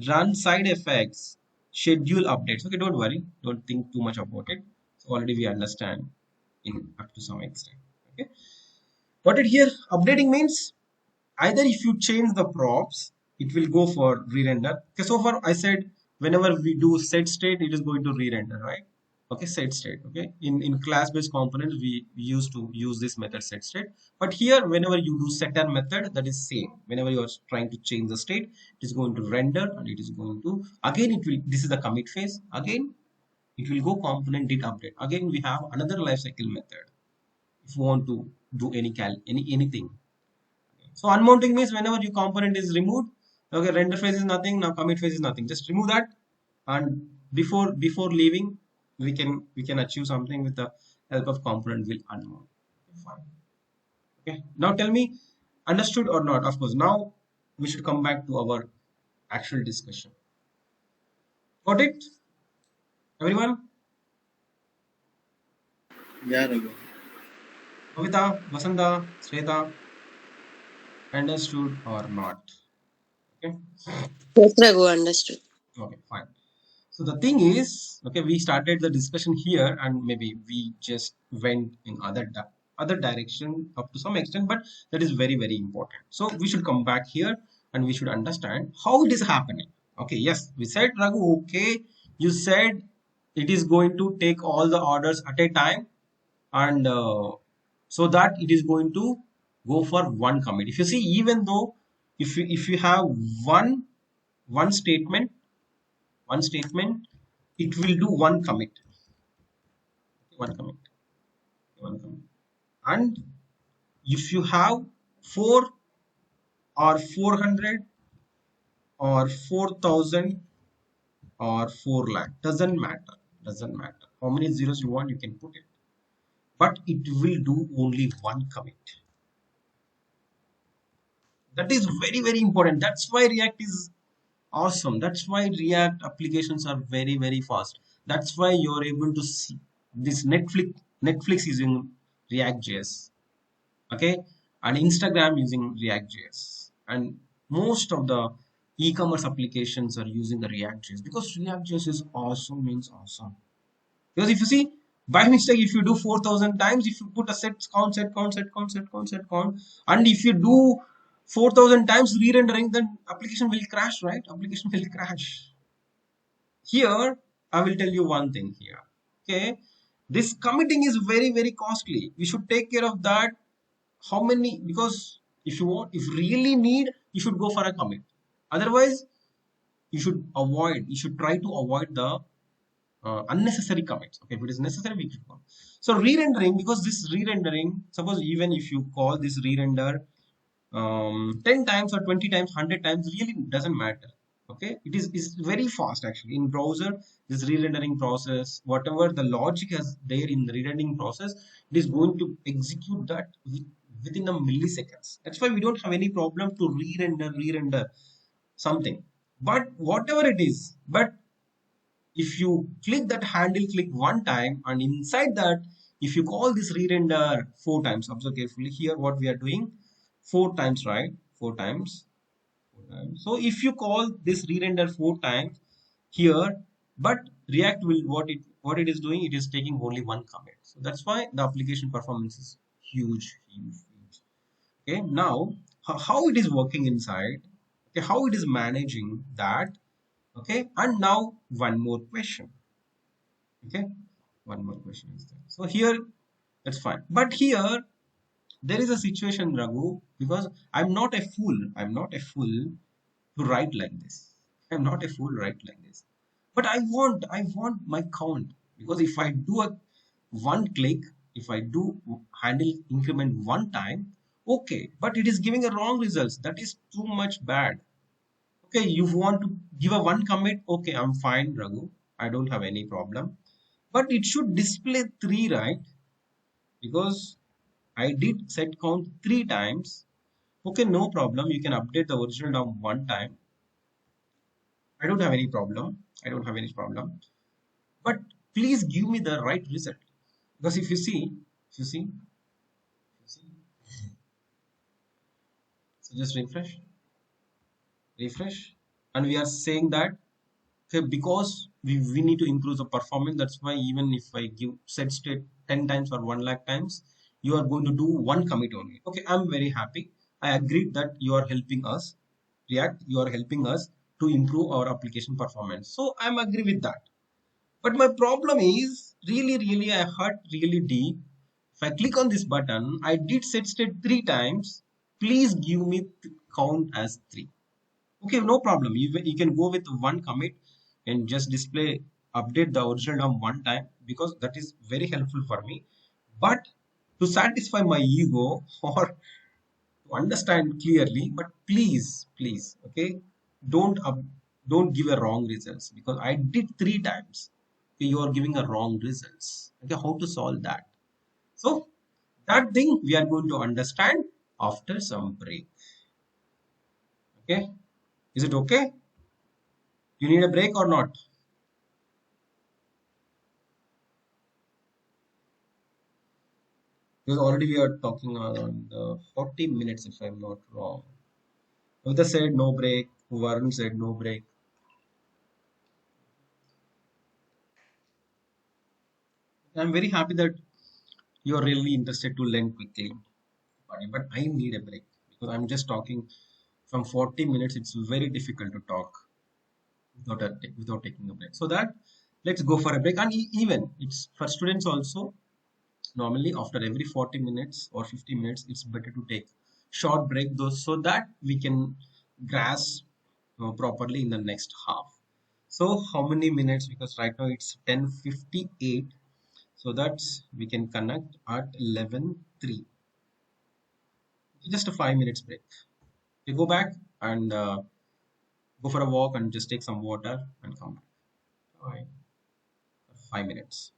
run side effects, schedule updates. Okay, don't worry, don't think too much about it. So already we understand in up to some extent. Okay, what it here updating means, either if you change the props, it will go for re-render. Okay, so far I said whenever we do set state, it is going to re-render, right? Okay, set state. Okay, in class-based components, we used to use this method set state, but here whenever you do setter method, that is same. Whenever you are trying to change the state, it is going to render, and it is going to, again it will, this is the commit phase, again it will go component did update. Again we have another lifecycle method if you want to do anything. So unmounting means whenever your component is removed, okay, render phase is nothing, now commit phase is nothing. Just remove that, and before leaving, we can achieve something with the help of component will unmount. Fine. Okay. Now tell me, understood or not? Of course. Now we should come back to our actual discussion. Got it, everyone? Yeah, Raghu. Kavita, Vasanta, Sweta, understood or not? Okay. Yes, Raghu, understood. Okay. Fine. So the thing is, okay, we started the discussion here, and maybe we just went in other direction up to some extent, but that is very, very important. So we should come back here and we should understand how it is happening. Okay, yes, we said, Raghu, okay, you said it is going to take all the orders at a time, and so that it is going to go for one commit. If you see, even though if you have one statement, it will do one commit, one commit, one commit. And if you have 4 or 400 or 4,000 or 4 lakh, doesn't matter how many zeros you want, you can put it, but it will do only one commit. That is very, very important. That's why React is awesome. That's why React applications are very, very fast. That's why you're able to see this Netflix using React.js, okay, and Instagram using React.js, and most of the e-commerce applications are using the React.js, because React.js is awesome, means awesome. Because if you see, by mistake, if you do 4,000 times, if you put a set count, and if you do 4,000 times re-rendering, then application will crash, right? Application will crash. Here, I will tell you one thing here. Okay, This committing is very, very costly. We should take care of that. How many? Because if you want, if you really need, you should go for a commit. Otherwise, you should try to avoid the unnecessary commits. Okay, if it is necessary, we should call. So re-rendering, because this re-rendering, suppose even if you call this re-render 10 times or 20 times, 100 times, really doesn't matter. Okay, is very fast actually in browser. This re-rendering process, whatever the logic is there in the re-rendering process, it is going to execute that within a milliseconds. That's why we don't have any problem to re-render something. But whatever it is, but if you click that handle click one time, and inside that, if you call this re-render four times, observe carefully here what we are doing, four times, right? Four times, four times. So if you call this re-render four times here, but React will, what it is doing, it is taking only one commit. So that's why the application performance is huge, huge, huge. Okay, now how it is working inside, okay, how it is managing that. Okay, and now one more question. Okay, one more question is there. So here, that's fine. But here, there is a situation, Raghu, because I'm not a fool. I'm not a fool to write like this. I'm not a fool to write like this. But I want my count, because if I do a one click, if I do handle increment one time, okay, but it is giving a wrong results. That is too much bad. Okay, you want to give a one commit, okay, I'm fine, Raghu. I don't have any problem. But it should display three, right? Because I did set count three times. Okay, no problem. You can update the original DOM one time. I don't have any problem. I don't have any problem. But please give me the right result. Because if you see, so just refresh, and we are saying that, okay, because we need to improve the performance. That's why even if I give set state 10 times or 1 lakh times, you are going to do one commit only. Okay, I'm very happy. I agree that you are helping us, React, you are helping us to improve our application performance. So I'm agree with that. But my problem is really, really, I hurt really deep. If I click on this button, I did set state three times. Please give me count as three. Okay, no problem. You can go with one commit and just display, update the original DOM one time, because that is very helpful for me. But to satisfy my ego or to understand clearly, but please, okay, don't don't give a wrong results, because I did three times. Okay, you are giving a wrong results. Okay, how to solve that? So that thing we are going to understand after some break. Okay, is it okay? You need a break or not? Because already we are talking around 40 minutes, if I'm not wrong. Kavita said no break. Varun said no break. I'm very happy that you're really interested to learn quickly. But I need a break, because I'm just talking from 40 minutes. It's very difficult to talk without taking a break. So that, let's go for a break. And even it's for students also. Normally, after every 40 minutes or 50 minutes, it's better to take short break, those, so that we can grasp properly in the next half. So how many minutes? Because right now it's 10:58, so that's we can connect at 11:03. Just a 5 minutes break. We go back and go for a walk and just take some water and come back. All right, 5 minutes.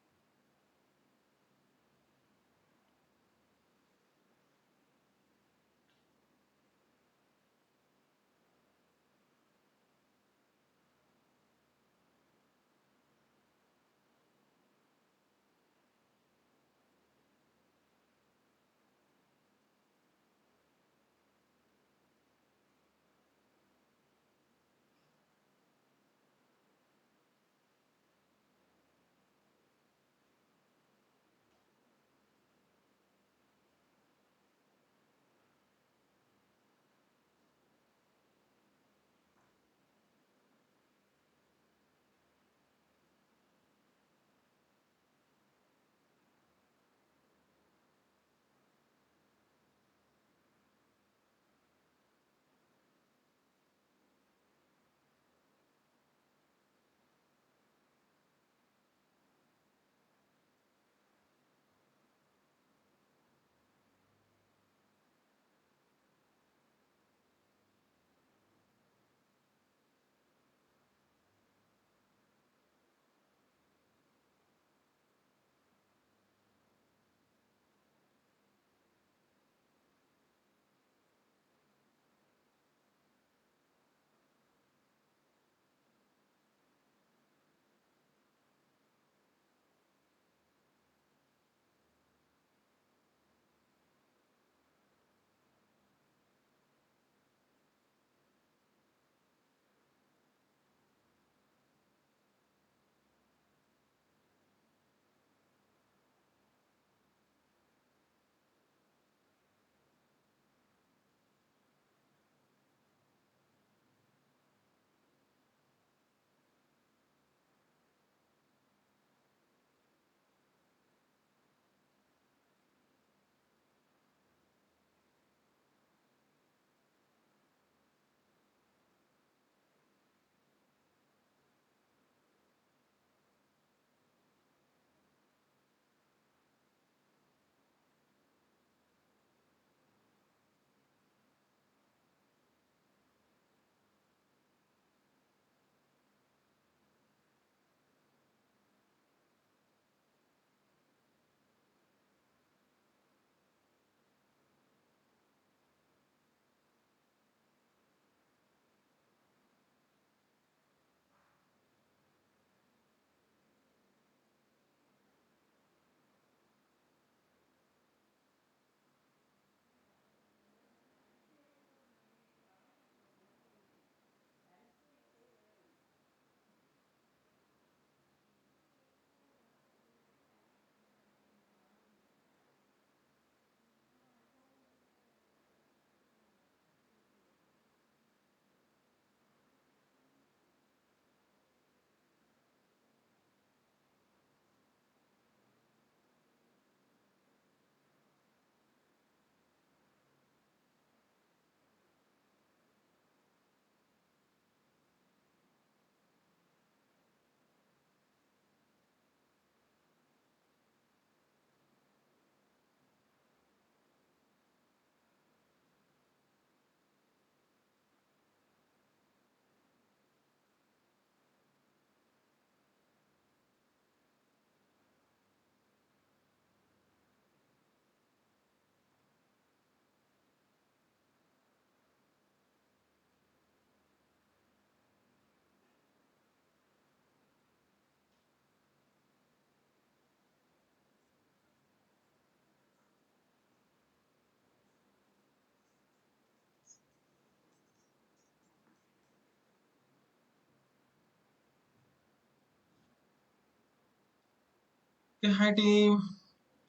Okay, hi team.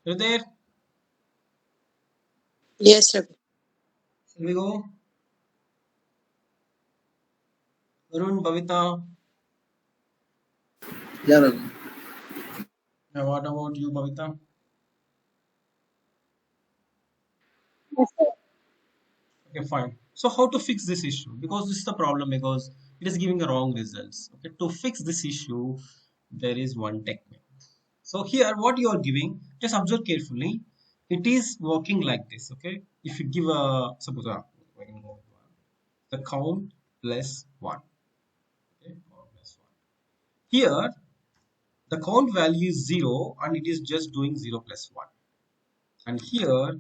You there? Yes, Ravi. Here we go. Arun, Bhavita. Yeah, Ravi. What about you, Bhavita? Yes, sir. Okay, fine. So how to fix this issue? Because this is the problem because it is giving the wrong results. Okay, to fix this issue, there is one technique. So here, what you are giving, just observe carefully. It is working like this. Okay, if you give a suppose the count plus one. Okay, count plus one. Here, the count value is zero, and it is just doing zero plus one. And here,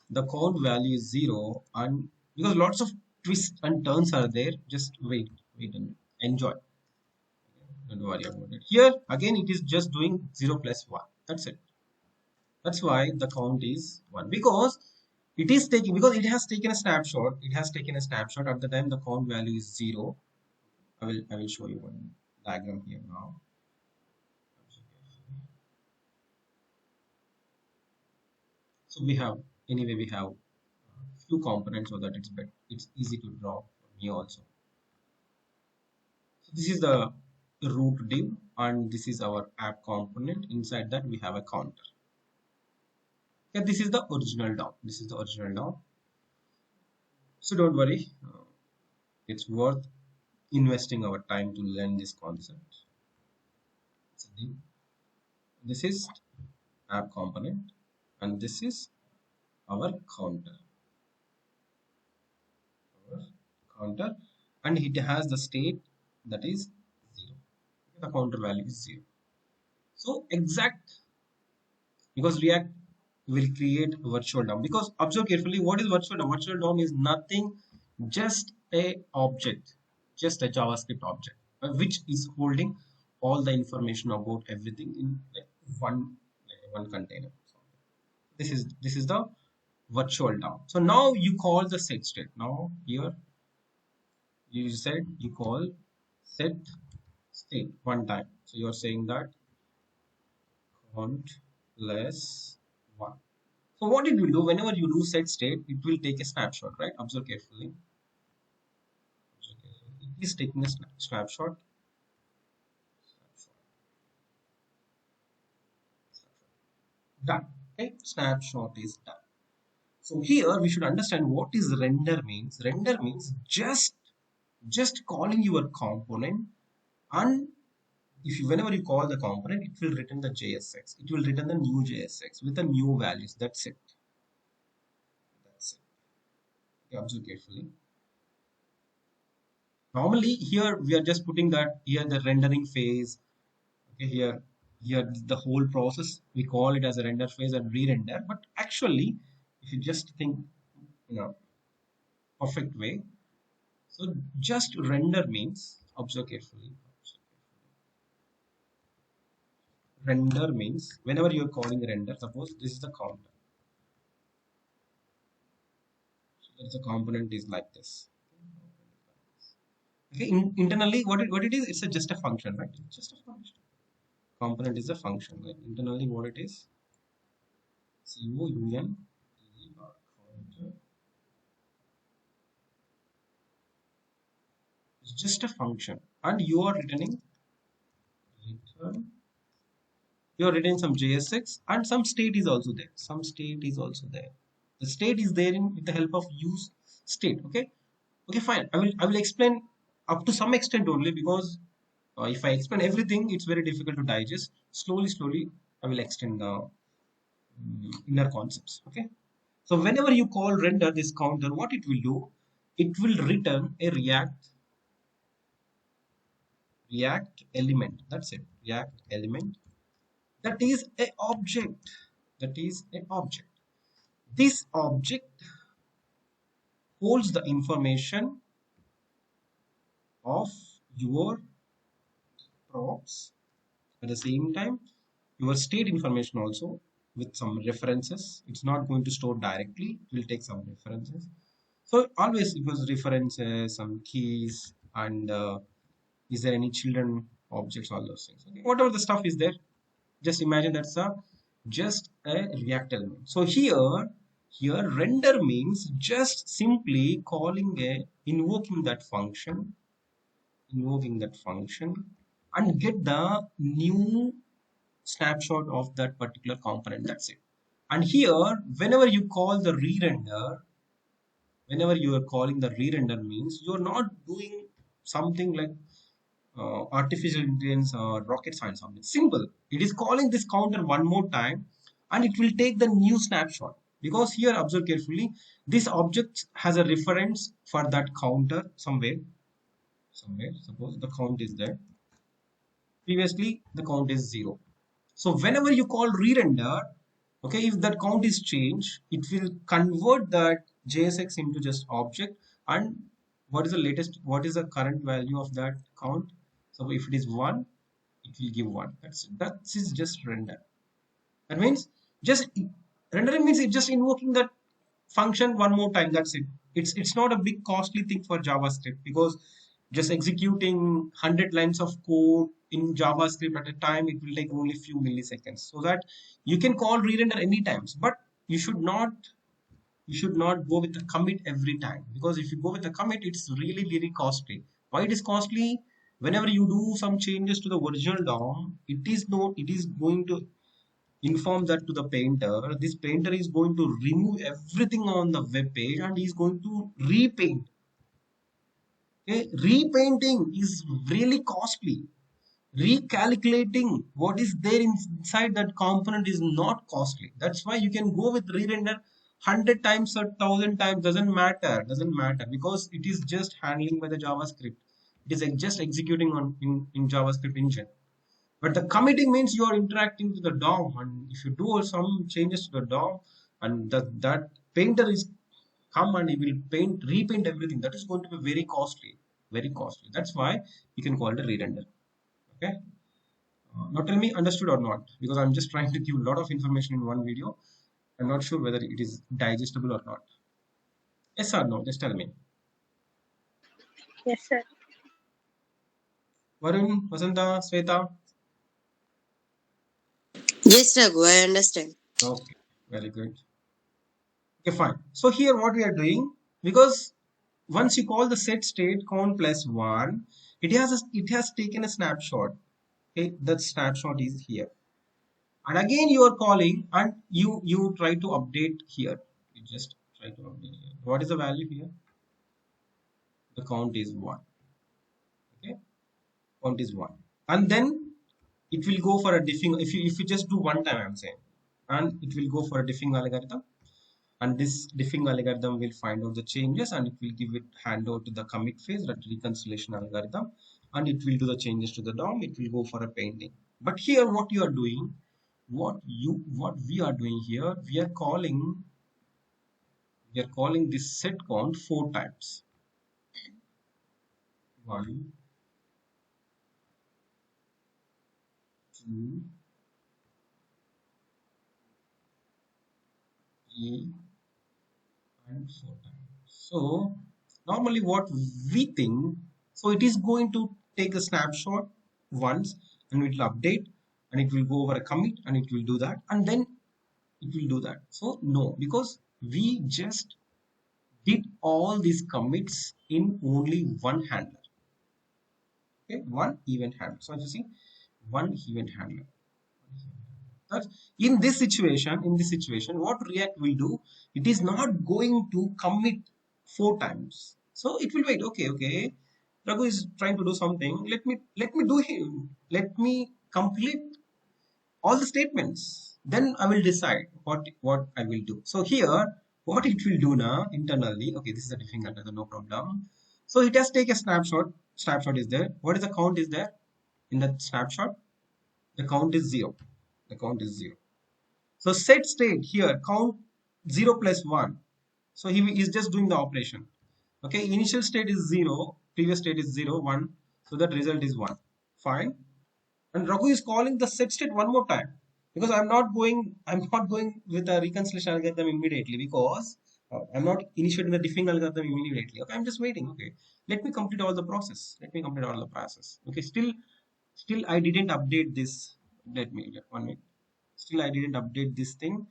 the count value is zero, and because lots of twists and turns are there, just wait and enjoy. Don't worry about it. Here again, it is just doing zero plus one. That's it. That's why the count is 1 because it is taking because it has taken a snapshot. It has taken a snapshot at the time the count value is 0. I will show you one diagram here now. So we have anyway we have few components so that it's easy to draw for me also. So this is the root div and this is our app component. Inside that we have a counter. Yeah, this is the original DOM. This is the original DOM. So don't worry. It's worth investing our time to learn this concept. So this is app component and this is our counter. Our counter and it has the state that is 0. The counter value is 0. So exact because React will create virtual DOM because observe carefully what is virtual DOM. Virtual DOM is nothing, just a object, just a JavaScript object which is holding all the information about everything in one container. This is the virtual DOM. So now you call the set state. Now here you said you call set state one time. So you are saying that count less one. So what it will do whenever you do set state, it will take a snapshot, right? Observe carefully. It is taking a snapshot. Done. Okay, snapshot is done. So here we should understand what is render means. Render means just calling your component, and if you whenever you call the component, it will return the JSX. It will return the new JSX with the new values. That's it. That's it. Okay, observe carefully. Normally here we are just putting that here the rendering phase. Okay, here the whole process we call it as a render phase and re-render. But actually, if you just think, you know, perfect way. So just render means observe carefully. Render means whenever you're calling render, suppose this is the counter. So the component is like this. Okay, internally what it is, it's just a function, right? It's just a function. Component is a function. Like internally what it is, counter. It's just a function, and you are return you're returning some JSX and some state is also there. Some state is also there. The state is there in with the help of use state. Okay. Okay, fine. I will explain up to some extent only because if I explain everything, it's very difficult to digest. Slowly, I will extend the inner concepts. Okay. So whenever you call render this counter, what it will do, it will return a React element. That's it. React element. That is a object. That is a object. This object holds the information of your props. At the same time, your state information also with some references. It's not going to store directly. It will take some references. So always it was references, some keys, and is there any children objects, all those things. Okay. Whatever the stuff is there, Just imagine that's a just a React element. So here render means just simply calling a invoking that function and get the new snapshot of that particular component. That's it. And here, whenever you call the re-render, whenever you are calling the re-render means you're not doing something like artificial intelligence or rocket science, something simple. It is calling this counter one more time and it will take the new snapshot, because here observe carefully, this object has a reference for that counter somewhere. Suppose the count is there, previously the count is 0. So whenever you call re-render, okay, if that count is changed, it will convert that JSX into just object. And what is the current value of that count? So if it is 1, it will give 1. That is just render. That means just rendering means it's just invoking that function one more time. That's it. It's not a big costly thing for JavaScript, because just executing 100 lines of code in JavaScript at a time, it will take only few milliseconds. So that you can call re-render any times, but you should not go with the commit every time, because if you go with the commit, it's really costly. Why it is costly? Whenever you do some changes to the original DOM, it is going to inform that to the painter. This painter is going to remove everything on the web page and is going to repaint. Okay? Repainting is really costly. Recalculating what is there inside that component is not costly. That's why you can go with re-render 100 times or 1000 times, doesn't matter, because it is just handling by the JavaScript. It is just executing in JavaScript engine. But the committing means you are interacting with the DOM, and if you do some changes to the DOM, and that painter is come and he will repaint everything, that is going to be very costly, very costly. That's why you can call it a re-render. Okay. Now tell me understood or not, because I'm just trying to give a lot of information in one video. I'm not sure whether it is digestible or not. Yes or no? Just tell me. Yes, sir. Varun, Vasanta, Sweta. Yes, Raghu, I understand. Okay, very good. Okay, fine. So here what we are doing, because once you call the set state count plus 1, it has taken a snapshot. Okay, that snapshot is here. And again you are calling and you try to update here. You just try to update here. What is the value here? The count is 1. Okay, count is 1. And then it will go for a diffing. If you just do one time, I'm saying, and it will go for a diffing algorithm. And this diffing algorithm will find out the changes and it will give it handover to the commit phase, that reconciliation algorithm, and it will do the changes to the DOM. It will go for a painting. But here what you are doing, what we are doing here, we are calling this set count 4 times. 1, 2, 3, and 4 times. So normally what we think, so it is going to take a snapshot once and it will update and it will go over a commit and it will do that, and then it will do that. So no, because we just did all these commits in only one handler. Okay, one event handler. So you see, one event handler. That in this situation, what React will do, it is not going to commit 4 times. So it will wait. Okay. Raghu is trying to do something. Let me do him. Let me complete all the statements. Then I will decide what I will do. So here, what it will do now internally. Okay, this is a different another, no problem. So it has take a snapshot. Snapshot is there. What is the count is there in that snapshot? The count is 0. The count is 0. So set state here, count 0 plus 1. So he is just doing the operation. Okay, initial state is 0, previous state is 0, 1. So that result is 1. Fine. And Raghu is calling the set state one more time, because I'm not going with a reconciliation algorithm immediately, because I'm not initiating the diffing algorithm immediately. Okay, I'm just waiting. Okay, let me complete all the process. Okay, still I didn't update this Let me get 1 minute. Still, I didn't update this thing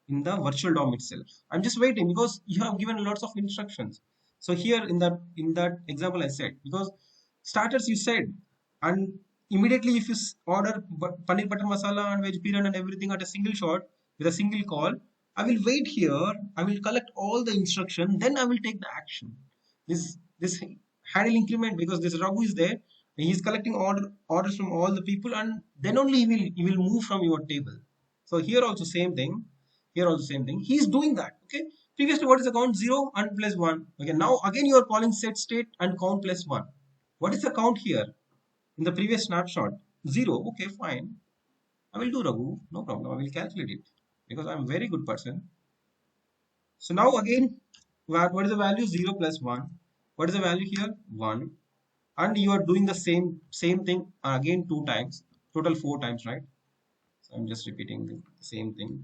in the virtual DOM itself. I'm just waiting because you have given lots of instructions. So here in that example I said, because starters you said, and immediately if you order paneer butter masala and veg biryani and everything at a single shot with a single call, I will wait here. I will collect all the instruction, then I will take the action. This handle increment, because this Raghu is there. He's collecting orders from all the people, and then only he will move from your table. So here also same thing. Here also same thing. He's doing that. Okay. Previously, what is the count? 0 and plus 1. Okay. Now again you are calling set state and count plus 1. What is the count here? In the previous snapshot, 0. Okay, fine. I will do, Raghu. No problem. I will calculate it because I'm a very good person. So now again, what is the value? 0 plus 1. What is the value here? 1. And you are doing the same thing again 2 times. Total 4 times, right? So I'm just repeating the same thing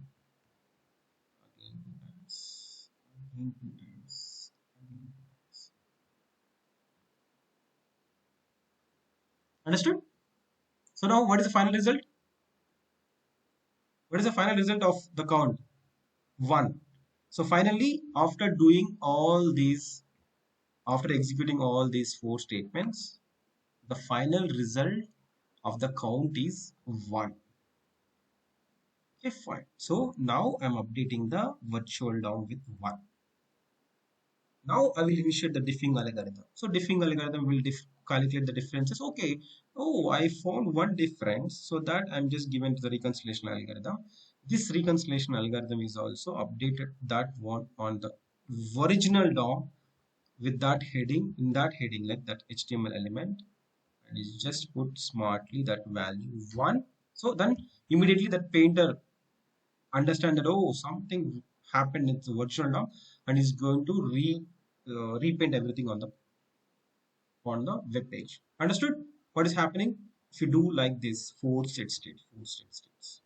again 2 times. Again 2 times. Again 2 times. Understood? So now what is the final result? What is the final result of the count? 1. So finally, after doing all these, after executing all these 4 statements, the final result of the count is 1. Okay, fine. So now I'm updating the virtual DOM with 1. Now I will initiate the diffing algorithm. So diffing algorithm will calculate the differences. Okay. Oh, I found one difference. So that I'm just given to the reconciliation algorithm. This reconciliation algorithm is also updated that one on the original DOM with that heading, in that heading, like that HTML element, and is just put smartly that value 1. So then immediately that painter understand that, oh, something happened in the virtual DOM, and is going to repaint everything on the web page. Understood what is happening if you do like this 4 states?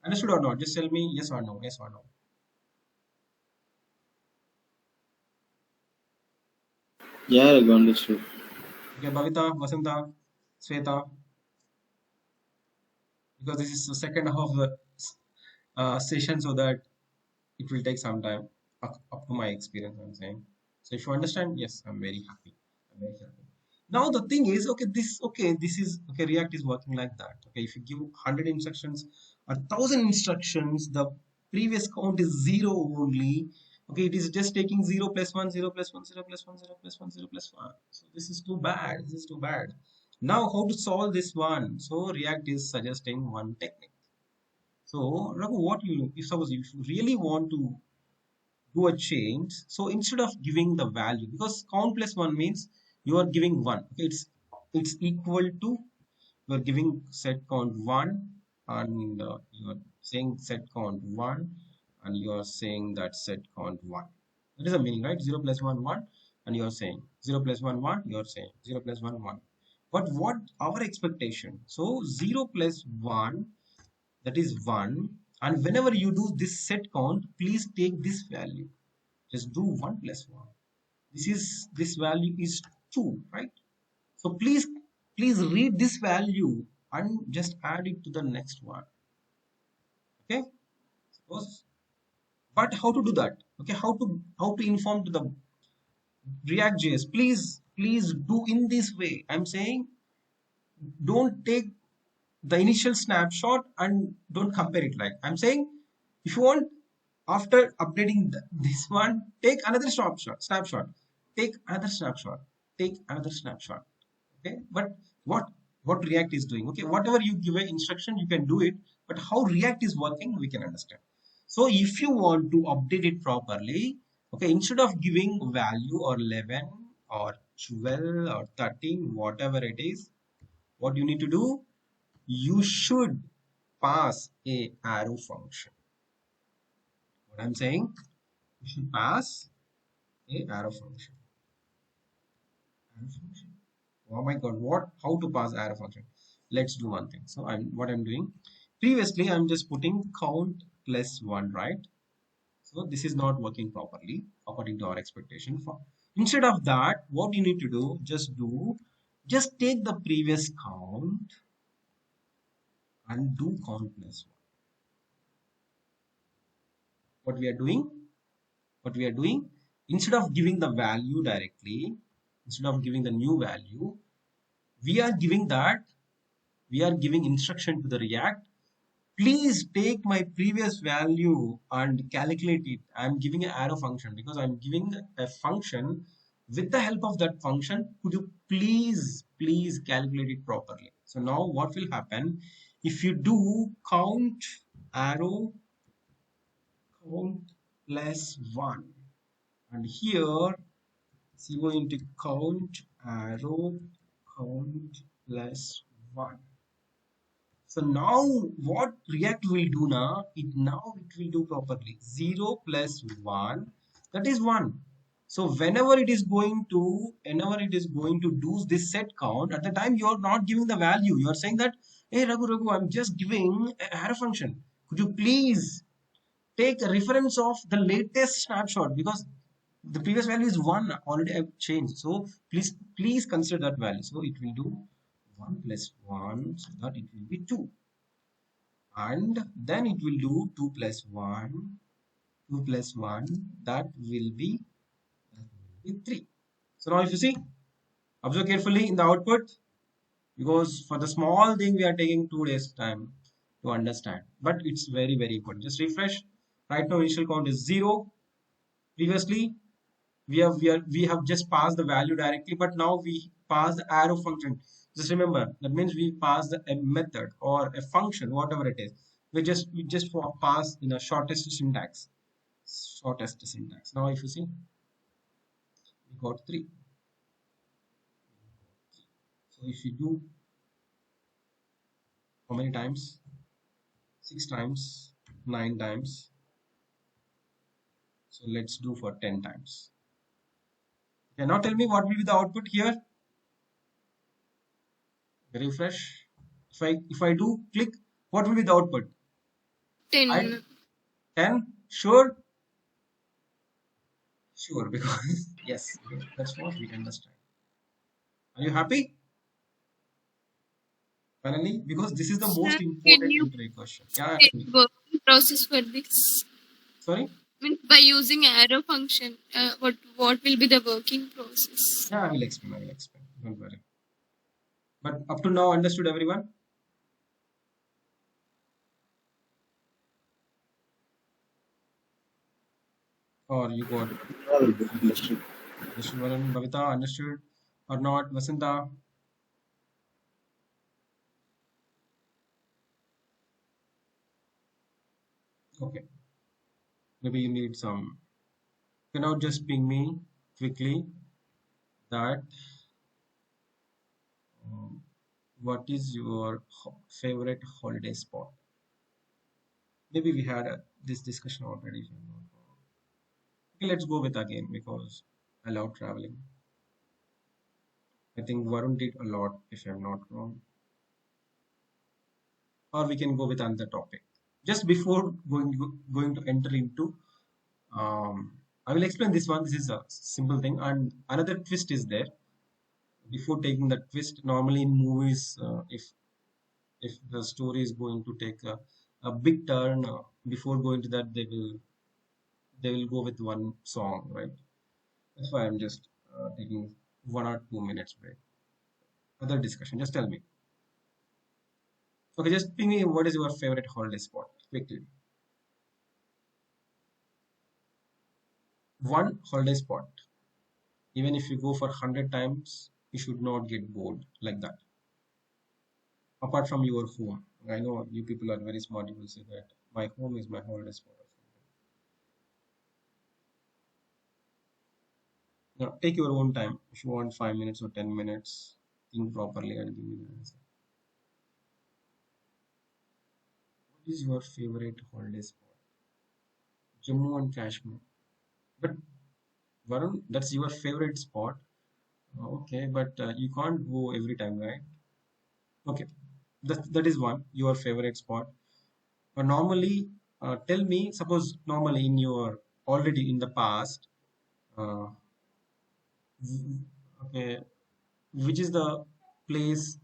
Understood or not? Just tell me yes or no. Yes or no. Yeah, I understood. Okay, Bhavita, Vasanta, Sweta, because this is the second half of the session, so that it will take some time up to my experience, I'm saying. So if you understand, yes, I'm very happy. I'm very happy. Now the thing is, this is okay. React is working like that. Okay, if you give 100 instructions, 1,000 instructions, the previous count is 0 only. Okay, it is just taking 0 plus 1, 0 plus 1, 0 plus 1, 0 plus 1, 0 plus 1. So this is too bad. This is too bad. Now how to solve this one? So React is suggesting one technique. So Raghu, what you if suppose if you really want to do a change, so instead of giving the value, because count plus 1 means you are giving 1. Okay, it's equal to, you are giving set count 1, and you are saying set count 1, and you are saying that set count 1. That is the meaning, right? 0 plus 1 1, and you are saying 0 plus 1 1, you are saying 0 plus 1 1. But what our expectation? So 0 plus 1, that is 1, and whenever you do this set count, please take this value. Just do 1 plus 1. This value is 2, right? So please read this value and just add it to the next one. Okay. Suppose, but how to do that? Okay, how to inform to the React.js? Please do in this way. I'm saying, don't take the initial snapshot and don't compare it. Like I'm saying, if you want, after updating this one, take another snapshot, take another snapshot, take another snapshot. Okay, but what React is doing? Okay, whatever you give an instruction, you can do it, but how React is working, we can understand. So if you want to update it properly, okay, instead of giving value or 11 or 12 or 13, whatever it is, what you need to do, you should pass a arrow function. What I'm saying, you should pass a arrow function. Arrow function. Oh my god, what? How to pass arrow function? Let's do one thing. So what I'm doing. Previously, I'm just putting count plus 1, right? So this is not working properly according to our expectation. Instead of that, what you need to do, just take the previous count undo count plus 1. What we are doing? What we are doing? Instead of giving the value directly, instead of giving the new value, we are giving that, we are giving instruction to the React. Please take my previous value and calculate it. I'm giving an arrow function because I'm giving a function. With the help of that function, could you please calculate it properly? So now what will happen if you do count arrow count plus 1, and here it's going to count arrow count plus 1. So now what React will do now, it will do properly. 0 plus 1, that is 1. So whenever it is going to do this set count, at the time you are not giving the value. You are saying that, hey Raghu, I'm just giving a arrow function. Could you please take a reference of the latest snapshot, because the previous value is 1 already I've changed. So please consider that value. So it will do 1 plus 1, so that it will be 2. And then it will do 2 plus 1, 2 plus 1, that will be 3. So now if you see, observe carefully in the output, because for the small thing we are taking 2 days time to understand, but it's very important. Just refresh. Right now initial count is 0. Previously we have just passed the value directly, but now we pass the arrow function. Just remember, that means we pass a method or a function, whatever it is. We just pass in a shortest syntax. Now if you see, we got 3. So if you do how many times? 6 times, 9 times. So let's do for 10 times. Okay, now tell me what will be the output here. Refresh. If I do click, what will be the output? I 10. 10. Sure. Sure, because yes, that's what we understand. Are you happy? Finally, because this is the Sir, most can important you interview question. Yeah, get actually. working process for this? Sorry. By using arrow function, what will be the working process? Yeah, I will explain. I will explain. Don't worry. But up to now, understood everyone? Or you got All understood. understood, Varun, Bhavita, understood or not? Vasanta? Okay. Maybe you need some. You can now just ping me quickly that um, what is your favorite holiday spot? Maybe we had this discussion already. If I'm not wrong. Okay, let's go with again because I love traveling. I think Varun did a lot, if I'm not wrong. Or we can go with another topic. Just before going to enter into, I will explain this one. This is a simple thing, and another twist is there. Before taking the twist, normally in movies, if the story is going to take a big turn, before going to that, they will go with one song, right? That's why I'm just taking 1 or 2 minutes break. Other discussion. Just tell me. Okay, just tell me what is your favorite holiday spot quickly. One holiday spot. Even if you go for 100 times, you should not get bored like that. Apart from your home. I know you people are very smart. You will say that my home is my holiday spot or something. Now, take your own time. If you want 5 minutes or 10 minutes, think properly and give me the answer. What is your favorite holiday spot? Jammu and Kashmir. But Varun, that's your favorite spot. Okay, but you can't go every time, right? Okay, that is one, your favorite spot. But normally, tell me, suppose normally in your already in the past, uh, okay, which is the place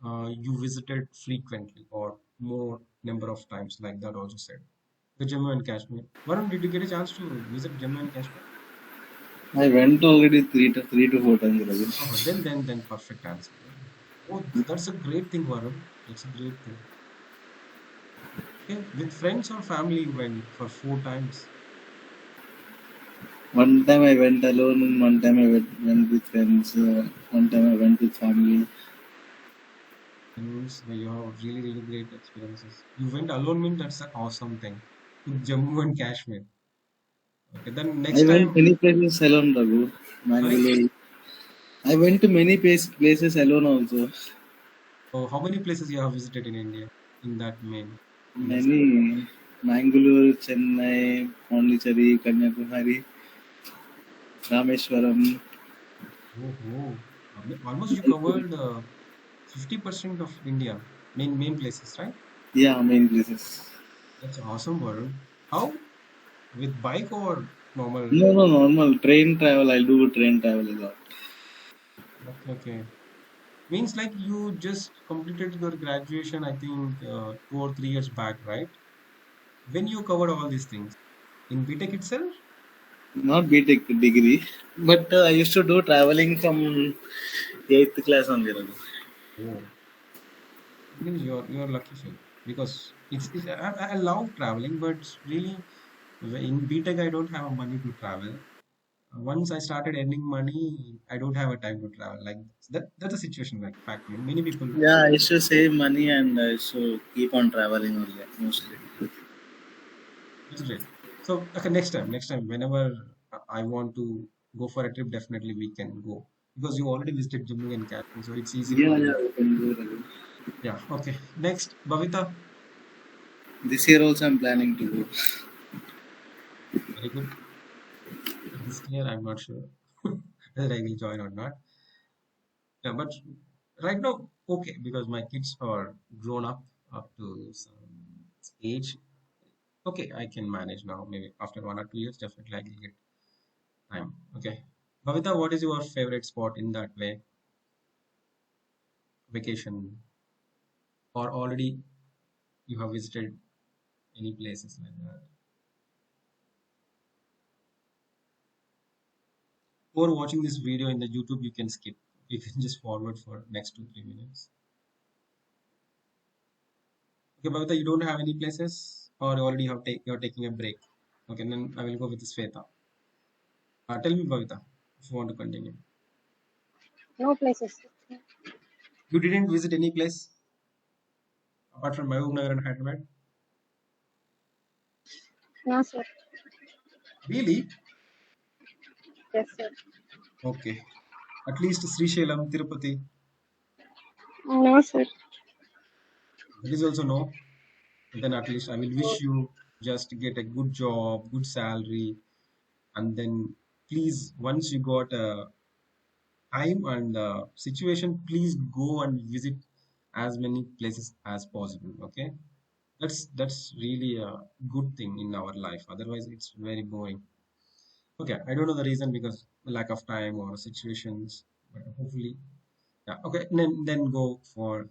you visited frequently, or more number of times, like that also said. The Jammu and Kashmir. Varun, did you get a chance to visit Jammu and Kashmir? I went already 3 to 4 times, Ravi. Oh, then perfect answer. Oh, that's a great thing, Varun. That's a great thing. Okay, with friends or family you went for 4 times. One time I went alone, one time went with friends, one time I went with family. Means you have really, really great experiences. You went alone means that's an awesome thing. To Jammu and Kashmir. Okay, then I next went time, many places alone, Raghu. sorry. Mangalore. I went to many places alone also. So how many places you have visited in India in that main list? Many. Mangalore, Chennai, Pondicherry, Kanyakumari, Rameshwaram. Oh, oh. Almost you covered 50% of India, main places, right? Yeah, main places. That's awesome, Varun. How? With bike or normal? No, no, normal. Train travel. I do train travel a lot. Okay, okay. Means like you just completed your graduation, I think 2 or 3 years back, right? When you covered all these things in BTech itself? Not BTech degree, but I used to do traveling from 8th class only, Raghu. Oh, it means you're lucky, Phil, because I love traveling, but really in BTech I don't have money to travel. Once I started earning money, I don't have a time to travel. Like that's a situation like fact. Many people. Yeah, I used to save money and I used to keep on traveling only, mostly. That's great. So, okay, next time, whenever I want to go for a trip, definitely we can go because you already visited Jammu and Kashmir, so it's easy Yeah, for yeah, you. we can go, Raghu. Yeah. Okay. Next, Bhavita. This year also I'm planning to go. Very good. This year, I'm not sure whether I will join or not. Yeah, but right now, okay, because my kids are grown up to some age. Okay, I can manage now. Maybe after 1 or 2 years, definitely I will get time. Okay. Bhavita, what is your favorite spot in that way? Vacation or already you have visited any places like that? Or watching this video in the YouTube, you can skip. You can just forward for next 2 3 minutes. Okay, Bhavita, you don't have any places or already have you're taking a break. Okay, then I will go with Sveta. Tell me, Bhavita, if you want to continue. No places. You didn't visit any place apart from Mahbub Nagar and Hyderabad? No, sir. Really? Yes, sir. Okay. At least Sri Shailam, Tirupati. No, sir. That is also no. Then at least I will wish you just get a good job, good salary, and then please once you got a time and situation, please go and visit as many places as possible. Okay, that's really a good thing in our life. Otherwise, it's very boring. Okay, I don't know the reason because lack of time or situations, but hopefully, yeah. Okay, then go for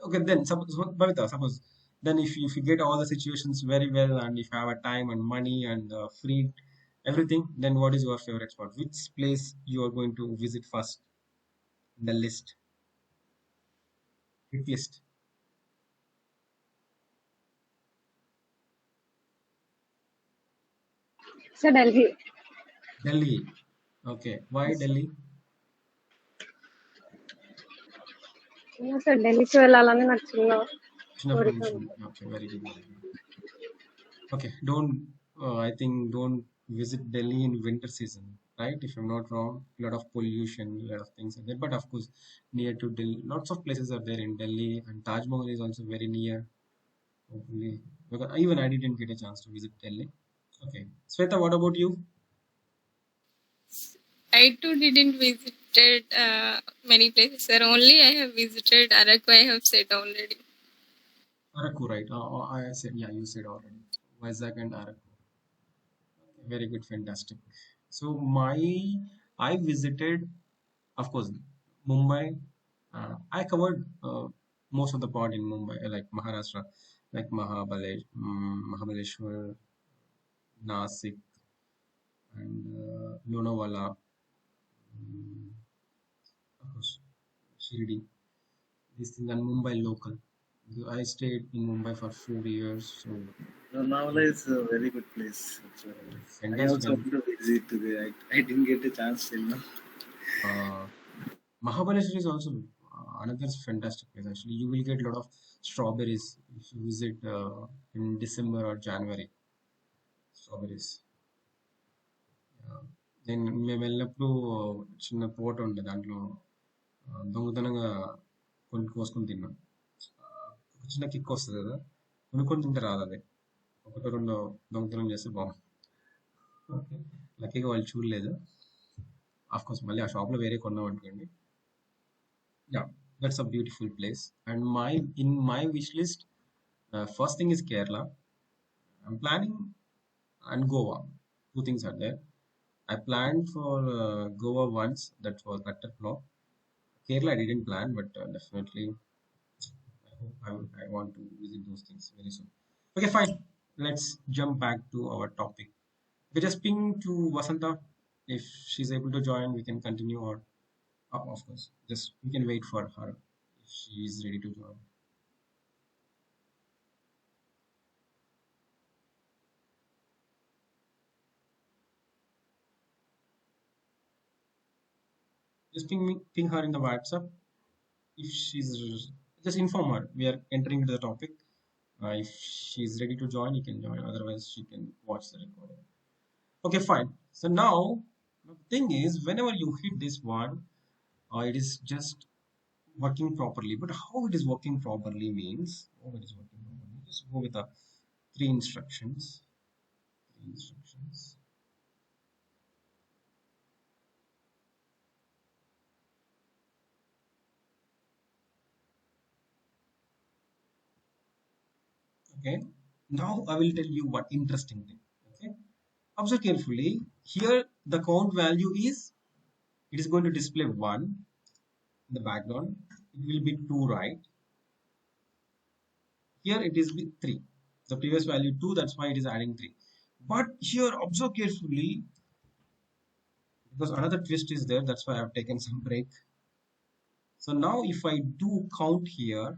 okay. Then suppose Bhavita, suppose then if you get all the situations very well and if you have a time and money and free everything, then what is your favorite spot? Which place you are going to visit first in the list? Hit list. Sir, Delhi. Delhi. Okay. Why Yes, sir. Delhi? No, sir. ఢిల్లీకి వెళ్ళాలని నాకు చిన్న Chinnappur కోరిక నుంచి. ఉంది. Okay, very good, very good. Okay, don't I think don't visit Delhi in winter season, right? If I'm not wrong, a lot of pollution, a lot of things are there. But of course, near to Delhi, lots of places are there in Delhi, and Taj Mahal is also very near. Hopefully, because even I didn't get a chance to visit Delhi. Okay, Sweta, what about you? I too didn't visited many places, sir. Only I have visited Araku. I have said already. Araku, right? I said, yeah, you said already. Vizag and Araku. Very good, fantastic. So I visited, of course, Mumbai. I covered most of the part in Mumbai, like Maharashtra. like Mahabaleshwar, Nasik, and Lonavala, of course, Shirdi. This thing and Mumbai local. I stayed in Mumbai for 4 years, so Lonavala mm, is a very good place. I fantastic. also And want to visit today. I didn't get a chance till now. uh, Mahabaleshwar is also another fantastic place. Actually, you will get a lot of strawberries if you visit in December or January. Strawberries. నేను మేము వెళ్ళినప్పుడు చిన్న తోట ఉండే దాంట్లో దొంగతనంగా కొన్ని కోసుకొని తిన్నాం. ఒక చిన్న కిక్ వస్తుంది కదా, కొనుక్కొని తింటే రాదు అది. ఒకటో రెండో దొంగతనం చేస్తే బాగుంది. ఓకే, లక్కీగా వాళ్ళు చూడలేదు. ఆఫ్ కోర్స్ మళ్ళీ ఆ షాప్లో వేరే కొన్నాం అనుకోండి. Yeah, that's a beautiful place. And in my wish list, first thing is Kerala. I'm planning and Goa. Two things are there. I planned for Goa once. That was utter flop. Kerala I didn't plan, but definitely I want to visit those things very soon. Okay, fine. Let's jump back to our topic. We just ping to Vasanta. If she's able to join, we can continue. Or of course, just we can wait for her if she is ready to join. Just ping her in the WhatsApp. If she's just inform her we are entering into the topic. If she's ready to join, you can join. Otherwise, she can watch the recording. Okay, fine. So now the thing is, whenever you hit this one, it is just working properly. But how it is working properly means, how it is working properly. Just go with the three instructions. Three instructions. Okay. Now I will tell you what interesting thing. Okay. Observe carefully. Here the count value is, it is going to display 1 in the background. It will be 2, right? Here it is with 3. The previous value 2, that's why it is adding 3. But here observe carefully, because another twist is there, that's why I have taken some break. So now if I do count here,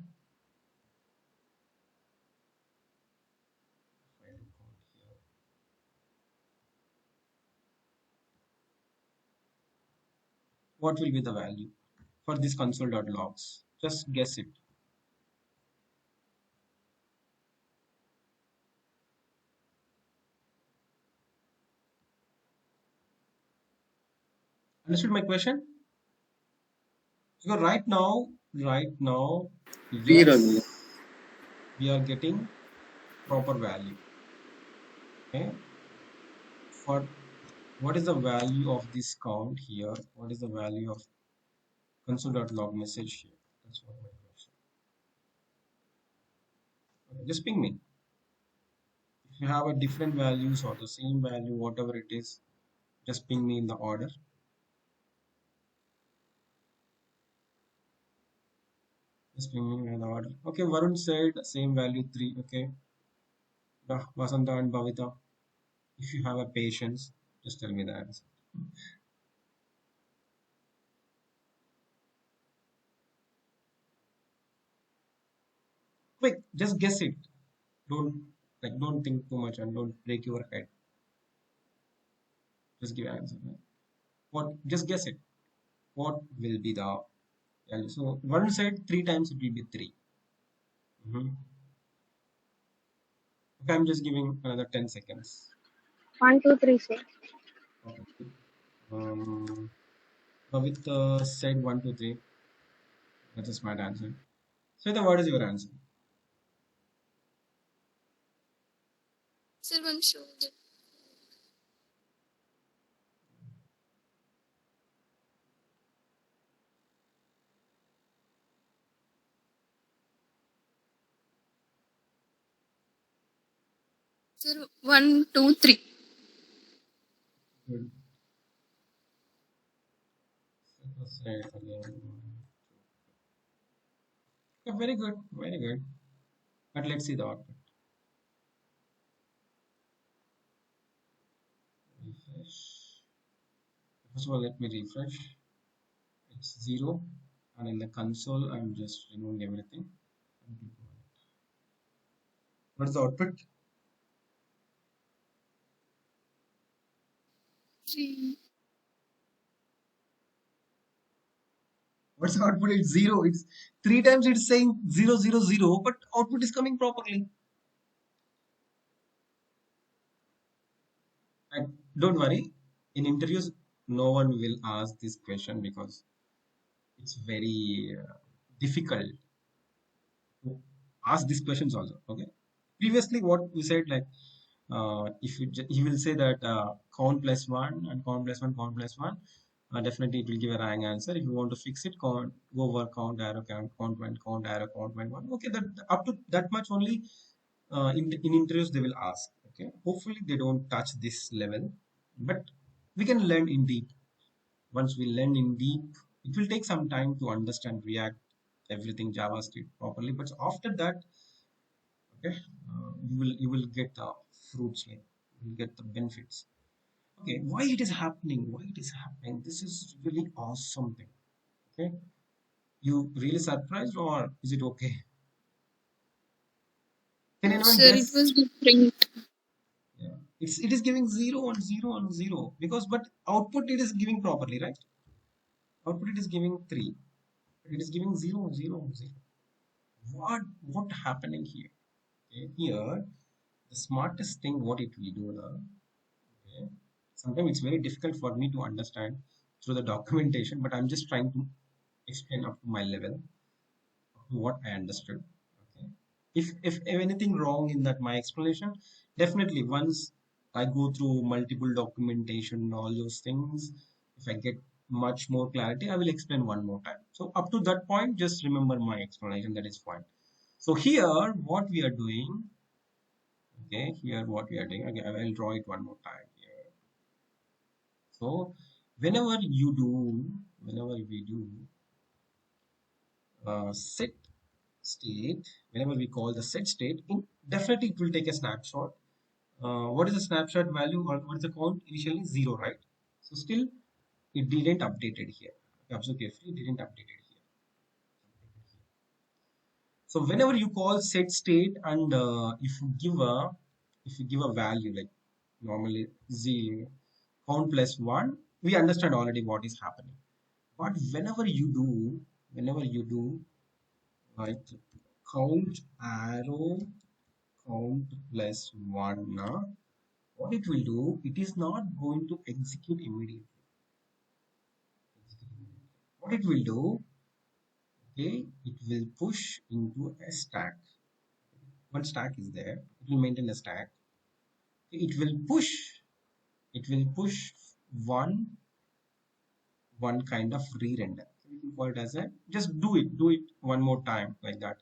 what will be the value for this console.logs? Just guess it. Understood my question? Because right now, Zero. yes, we are getting proper value. Okay. For what is the value of this count here? What is the value of console.log message here? That's what my question. Okay, just ping me. If you have a different values or the same value, whatever it is, just ping me in the order. Just ping me in the order. Okay, Varun said same value 3. Okay. Vasanta and Bhavita, if you have a patience, just tell me the answer. Quick, just guess it. Don't think too much and don't break your head. Just give an answer. What? Just guess it. What will be the value? So one side 3 times it will be 3. Mhm. Okay, I'm just giving another 10 seconds. 1, 2, 3, say. Okay. With said 1, 2, 3. That's a smart answer. So then what is your answer? Sir, one show. Sir, 1, 2, 3. Good. Said again. Okay, very good. Very good. But let's see the output. Refresh. First of all, let me refresh. It's 0, and in the console, I'm just removing everything. What's the output? 3. What's the output? It's 0. It's 3 times it's saying 0, 0, 0, but output is coming properly. And don't worry, in interviews, no one will ask this question because it's very difficult to ask these questions also. Okay. Previously, what we said, like if he will say that count plus one and count plus one, count plus one, definitely it will give a wrong answer. If you want to fix it, count, go over count arrow count one, count arrow count one. Okay, that up to that much only in interviews they will ask. Okay, hopefully they don't touch this level, but we can learn in deep. Once we learn in deep, it will take some time to understand React, everything JavaScript properly. But after that, okay, you will get the fruits, like you will get the benefits. Okay, why it is happening? Why it is happening? This is really awesome thing. Okay, you really surprised or is it okay? Can No, anyone sir, it guess? was different. Yeah, it is giving 0 and 0 and 0 because but output it is giving properly, right? Output it is giving 3, but it is giving 0 0 0. What happening here? Okay, here the smartest thing what it will do now. Okay, sometimes it's very difficult for me to understand through the documentation, but I'm just trying to explain up to my level, up to what I understood. Okay, if anything wrong in that my explanation, definitely once I go through multiple documentation, all those things, if I get much more clarity, I will explain one more time. So up to that point, just remember my explanation. That is fine. So here, what we are doing, okay, here what we are doing, again, I will draw it one more time here. So whenever we do set state, whenever we call the set state, definitely it will take a snapshot. What is the snapshot value or what is the count? Initially 0, right? So still it didn't update it here. Observe carefully, it didn't update it here. So whenever you call set state and if you give a value like normally 0 count plus 1, we understand already what is happening. But whenever you do like count arrow count plus 1, what it will do, it is not going to execute immediately. What it will do, okay, it will push into a stack. One stack is there, it will maintain a stack. It will push one one kind of re-render. So we can call it as a, just do it one more time like that.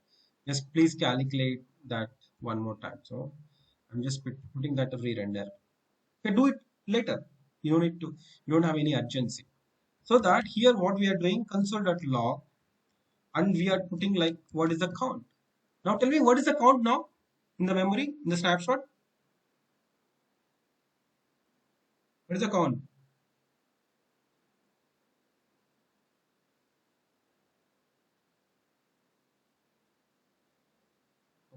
Just please calculate that one more time. So I'm just putting that a re-render. Okay, do it later. You don't need to, you don't have any urgency. So that here what we are doing console.log and we are putting like what is the count. Now tell me what is the count now in the memory, in the snapshot? What is the count?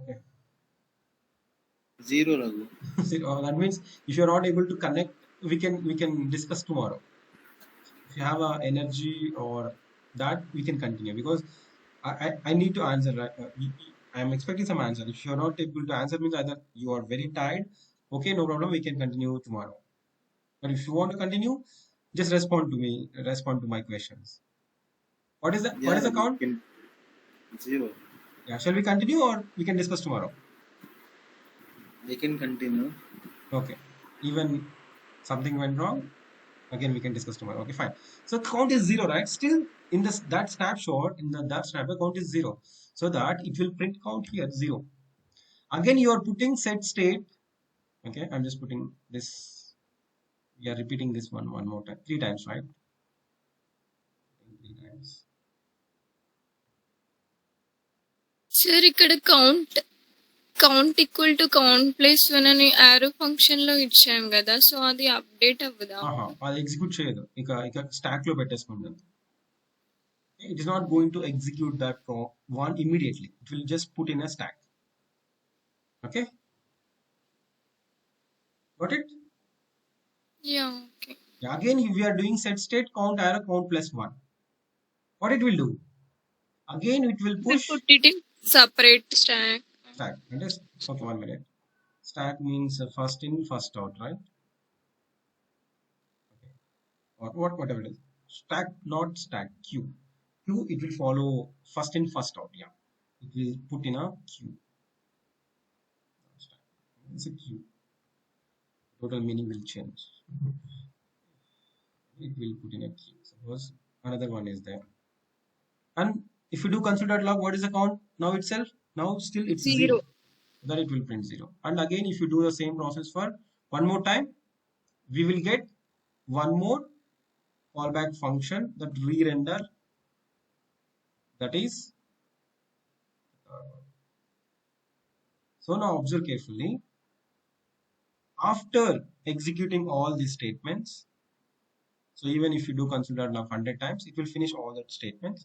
Okay. 0, Raghu. So, that means if you're not able to connect, we can discuss tomorrow. If you have energy or that, we can continue because I need to answer. Right? I am expecting some answer. If you're not able to answer, means either you are very tired. Okay, no problem. We can continue tomorrow. But if you want to continue, just respond to me. Respond to my questions. What is the what Yeah, is the Raghu. count? 0. Yeah, shall we continue or we can discuss tomorrow? I can continue. Okay. Even something went wrong, again we can discuss tomorrow. Okay, fine. So count is 0, right? Still in this that snapshot, in that snapshot, count is 0. So that it will print count here 0. Again, you are putting set state. Okay, I'm just putting this. We are repeating this one more time, 3 times, right? 3 times. Sir, ikkada count count equal to count plus one అని arrow function లో ఇచ్చాం కదా, so అది update అవ్వదా? అది execute చేయదు, ఇక stock లో పెట్టేసుకుంటుంది. It is not going to execute that one immediately. It will just put in a stack. Okay, got it? Yeah, okay. Again, if we are doing set state count arrow count plus 1, what it will do? Again, it will We push put it in separate stack. stack. And just okay, 1 minute. Stack means first in, first out, right? Okay. Or whatever it is. Stack, not stack. Queue. Queue, it will follow first in, first out. Yeah, it will put in a queue. It's a queue. Total meaning will change. It will put in a queue. Suppose another one is there. And if you do console.log, what is the count now itself? Now still it's 0. Then it will print 0. And again, if you do the same process for one more time, we will get one more callback function, that re-render, that is. So now observe carefully. After executing all these statements, so even if you do console.log 100 times, it will finish all that statements.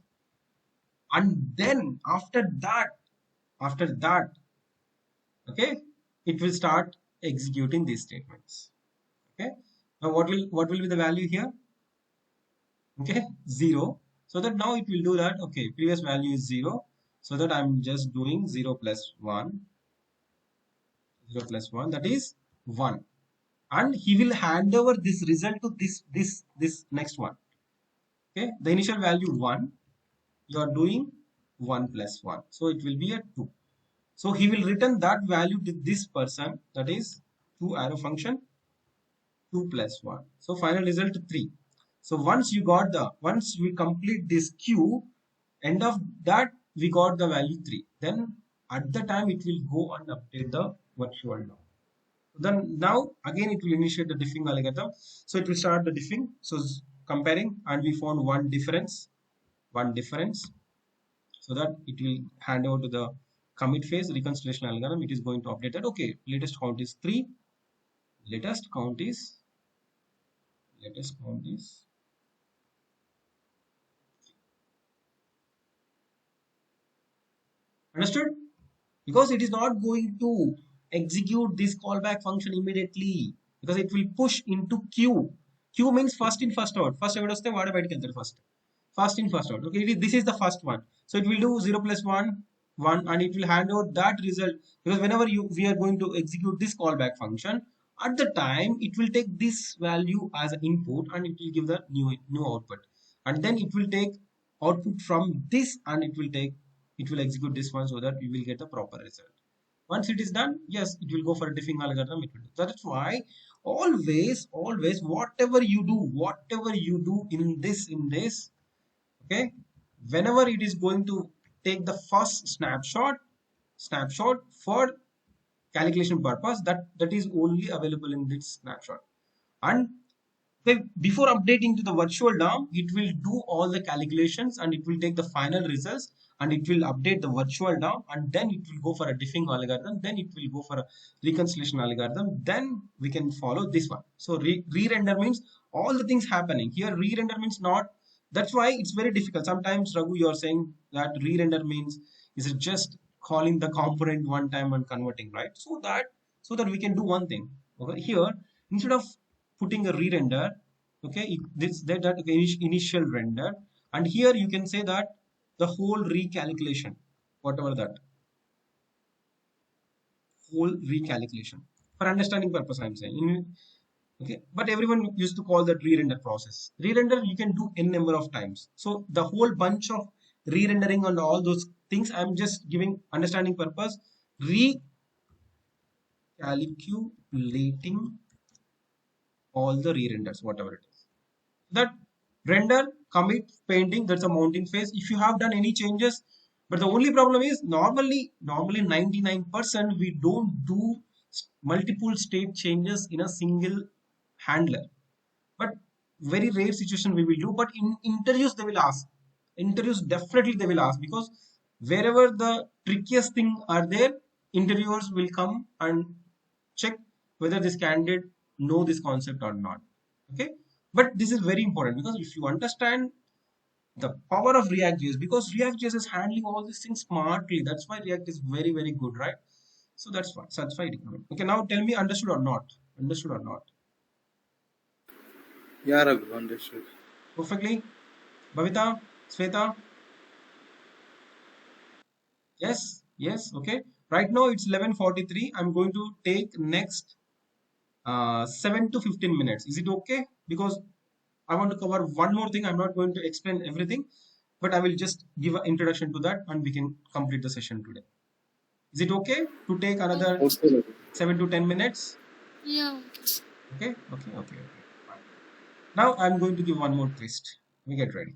And then after that, okay, it will start executing these statements. Okay, now what will be the value here? Okay, 0. So that now it will do that. Okay, previous value is 0, so that I'm just doing 0 plus 1, 0 plus 1, that is 1, and he will hand over this result to this next one. Okay, the initial value 1, you are doing 1 plus 1, so it will be a 2. So he will return that value to this person, that is 2 arrow function, 2 plus 1. So final result 3. So once we complete this queue, end of that we got the value 3. Then at the time it will go and update the virtual now. Then now again it will initiate the diffing algorithm. So it will start the diffing. So comparing, and we found one difference, so that it will hand over to the commit phase reconciliation algorithm. It is going to update that. Okay, latest count is 3. Latest count is understood? Because it is not going to execute this callback function immediately, because it will push into queue. Queue means first in, first out. First out vaste vaade bite keltadu first. First in, first out. Okay, this is the first one. So it will do 0 plus 1, 1, and it will hand out that result, because whenever we are going to execute this callback function, at the time it will take this value as an input and it will give the new output, and then it will take output from this and it will execute this one, so that you will get the proper result. Once it is done, yes, it will go for a diffing algorithm. It will do. That's why always whatever you do in this, okay, whenever it is going to take the first snapshot for calculation purpose, that is only available in this snapshot. And before updating to the virtual DOM, it will do all the calculations and it will take the final results and it will update the virtual DOM, and then it will go for a diffing algorithm, then it will go for a reconciliation algorithm, then we can follow this one. So re-render means all the things happening here. Re-render means not, that's why it's very difficult. Sometimes Raghu, you are saying that re-render means is it just calling the component one time and converting, right? So that we can do one thing over here. Instead of putting a re-render, okay, initial render, and here you can say that the whole recalculation, whatever that whole recalculation, for understanding purpose I'm saying. Okay, but everyone used to call that re-render process. Re-render you can do n number of times. So the whole bunch of re-rendering and all those things, I'm just giving understanding purpose. Recalculating all the re-renders, whatever it is. That render, commit, painting, that's a mounting phase. If you have done any changes, but the only problem is normally 99% we don't do multiple state changes in a single handler. But very rare situation we will do. But in interviews they will ask. Interviews definitely they will ask, because wherever the trickiest thing are there, interviewers will come and check whether this candidate know this concept or not. Okay, but this is very important because if you understand the power of React.js, because React.js is handling all these things smartly, that's why React is very very good, right? So that's why satisfied. Okay, now tell me, understood or not? Understood or not? Yeah, Raghu, understood. Perfectly. Bhavita, Sweta, yes, yes. Okay. Right now it's 11:43. I'm going to take next 7 to 15 minutes. Is it okay? Because I want to cover one more thing. I'm not going to explain everything, but I will just give an introduction to that and we can complete the session today. Is it okay to take another Okay, Raghu. 7 to 10 minutes? Yeah. Okay, okay, okay, okay. Fine. Now I'm going to give one more twist. We get ready.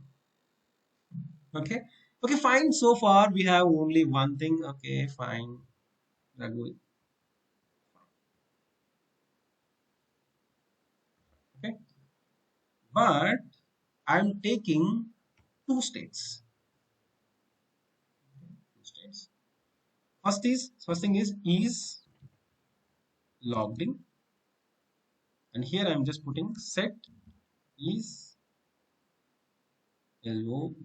Okay, okay, fine. So far we have only one thing. Okay, fine. Raghu. Okay, but I'm taking two states. Two states. First thing is logged in, and here I'm just putting set is logged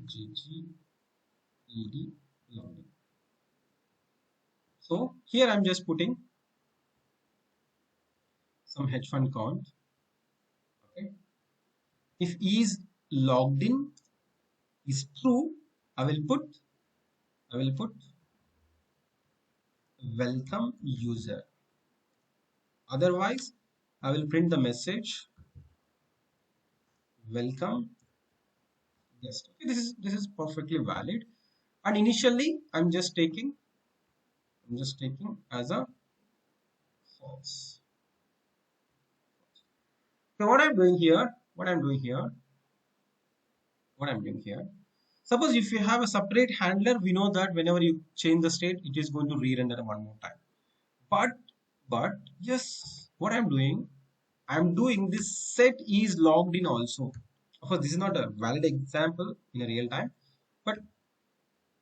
logged in. So here I'm just putting some hedge fund count. Okay, if is logged in is true, I will put welcome user. Otherwise, I will print the message welcome guest. Okay, this is perfectly valid. And initially, I'm just taking as a false. So what I'm doing here. Suppose if you have a separate handler, we know that whenever you change the state, it is going to re-render one more time. But yes, what I'm doing this set is logged in also. Of course, this is not a valid example in a real time, but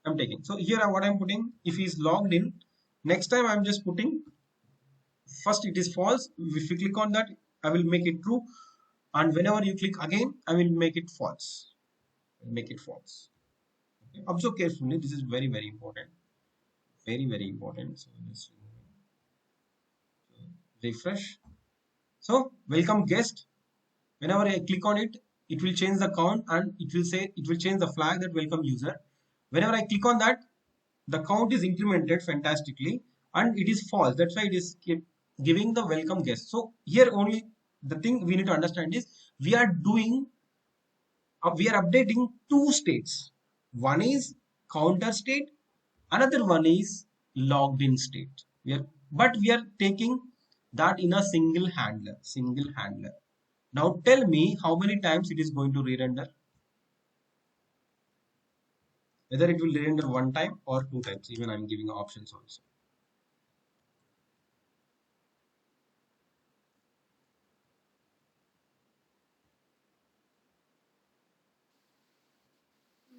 I'm taking. So here what I'm putting, if he's logged in, next time I'm just putting first it is false. If you click on that, I will make it true. And whenever you click again, I will make it false. Make it false. Okay. Observe carefully. This is very, very important. Very, very important. So just refresh. So welcome guest. Whenever I click on it, it will change the count and it will change the flag that welcome user. Whenever I click on that, the count is incremented fantastically and it is false. That's why it is giving the welcome guest. So here only the thing we need to understand is we are doing we are updating two states. One is counter state, another one is logged in state. But we are taking that in a single handler. Now tell me how many times it is going to re-render, whether it will re-render one time or two times. Even I'm giving options also.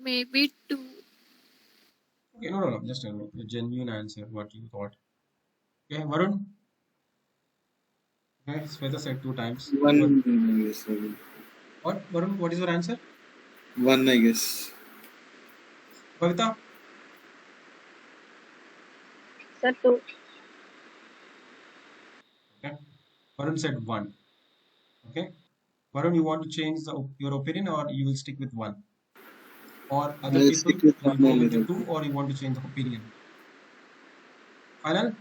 Maybe two. Okay, no, just tell me a genuine answer, what you thought. Okay, Varun. Okay, Sweta said two times. What, One, I guess. Raghu. Varun, what is your answer? One, I guess. Kavita? Sir, two. Okay, Varun said one. Okay, Varun, you want to change your opinion or you will stick with one? Or other I'll people stick with will one go only. with the Raghu. two, or you want to change the opinion? Final?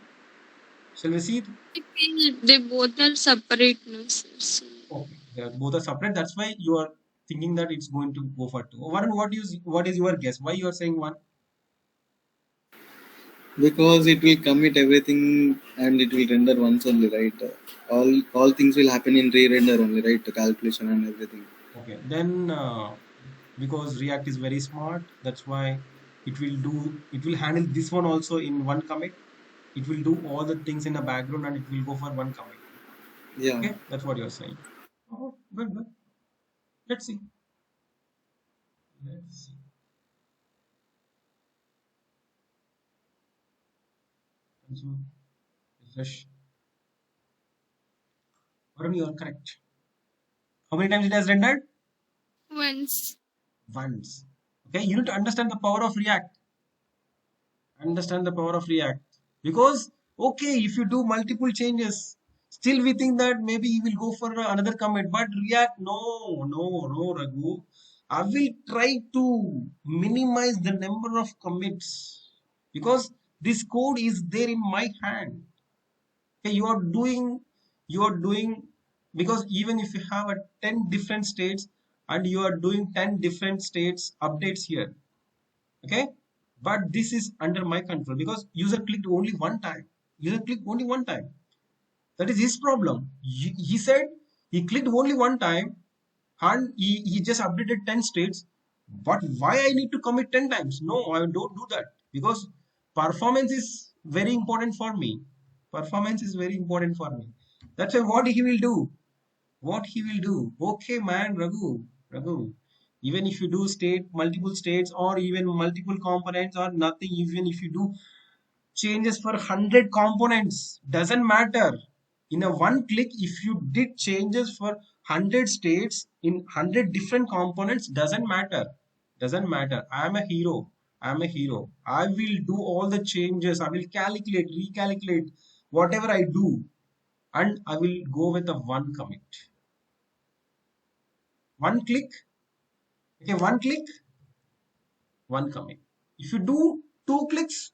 Shall we see? I feel they both are separate, no, sir. So Okay, they are both are separate. That's why you are thinking that it's going to go for two. Varun, what is your guess? Why you are saying one? Because it will commit everything and it will render once only, right? All things will happen in re-render only, right? The calculation and everything. Okay, then because React is very smart, that's why it will handle this one also in one commit. It will do all the things in the background and it will go for one commit. Yeah. Okay, that's what you're saying. Oh, good, good. Let's see. Let's see. So refresh. Varun, you are correct. How many times it has rendered? Once. Once. Okay, you need to understand the power of React. Understand the power of React. Because, okay, if you do multiple changes, still we think that maybe you will go for another commit. But React, no, Raghu. I will try to minimize the number of commits because this code is there in my hand. Okay, you are doing because even if you have a 10 different states and you are doing 10 different states updates here, okay, but this is under my control because user clicked only one time. That is his problem. He said he clicked only one time and he just updated 10 states. But why I need to commit 10 times? No, I don't do that because performance is very important for me. Performance is very important for me. That's why what he will do. What he will do. Okay, man, Raghu. Even if you do multiple states or even multiple components or nothing, even if you do changes for 100 components doesn't matter. In a one click, if you did changes for 100 states in 100 different components, doesn't matter. I am a hero. I will do all the changes. I will calculate, recalculate whatever I do, and I will go with a one commit. One click. Okay, one click, one commit. If you do two clicks,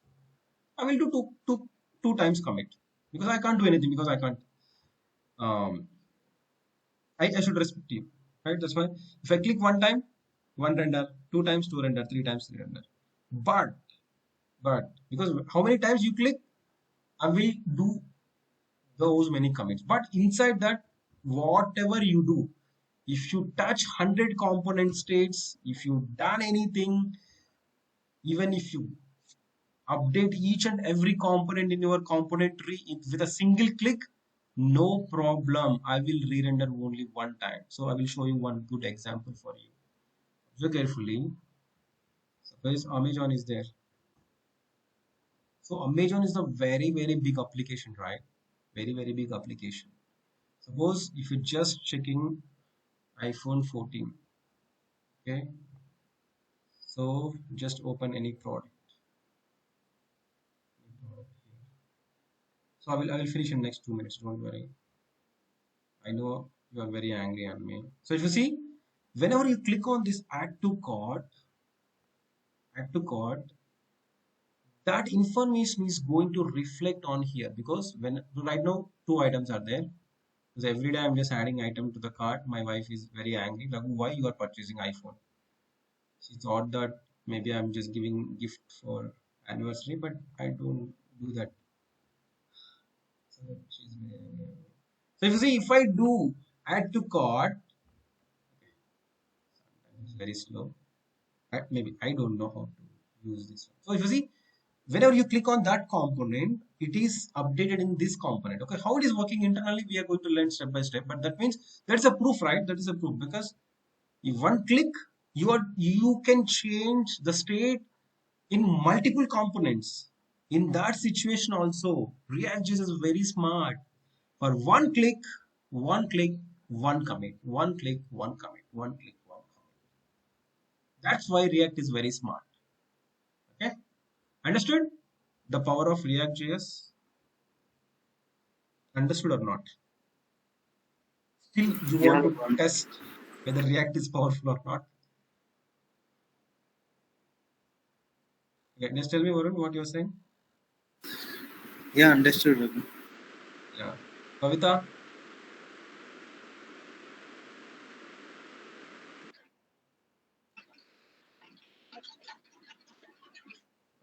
I will do two times commit because I can't do anything because I can't. I should respect you, right? That's why if I click one time, one render, two times two render, three times three render. But because how many times you click, I will do those many commits. But inside that, whatever you do, if you touch 100 component states, if you done anything, even if you update each and every component in your component tree with a single click, no problem. I will re-render only one time. So I will show you one good example for you. Observe carefully. Suppose Amazon is there. So Amazon is a very, very big application, right? Very, very big application. Suppose if you're just checking iPhone 14, okay? So just open any product. So I will finish in next 2 minutes. Don't worry. I know you are very angry on me. So if you see, whenever you click on this add to cart, that information is going to reflect on here because when right now two items are there. Because every day I'm just adding item to the cart. My wife is very angry. Like, why you are purchasing iPhone? She thought that maybe I'm just giving gift for anniversary, but I don't do that. So she's very angry. So if you see, if I do add to cart, it's very slow. Maybe I don't know how to use this one. So if you see, whenever you click on that component, it is updated in this component. Okay, how it is working internally, we are going to learn step by step. But that means that's a proof, right? That is a proof because in one click, you can change the state in multiple components. In that situation also, React.js is very smart. For one click, one commit, one click, one commit, one click, one commit. That's why React is very smart. Okay, understood the power of React.js? Understood or not? Still, you Yeah, want to test whether React is powerful or not? Okay, just tell me, Varun, what you're saying. yeah, understood, Raghu. Yeah, Kavita.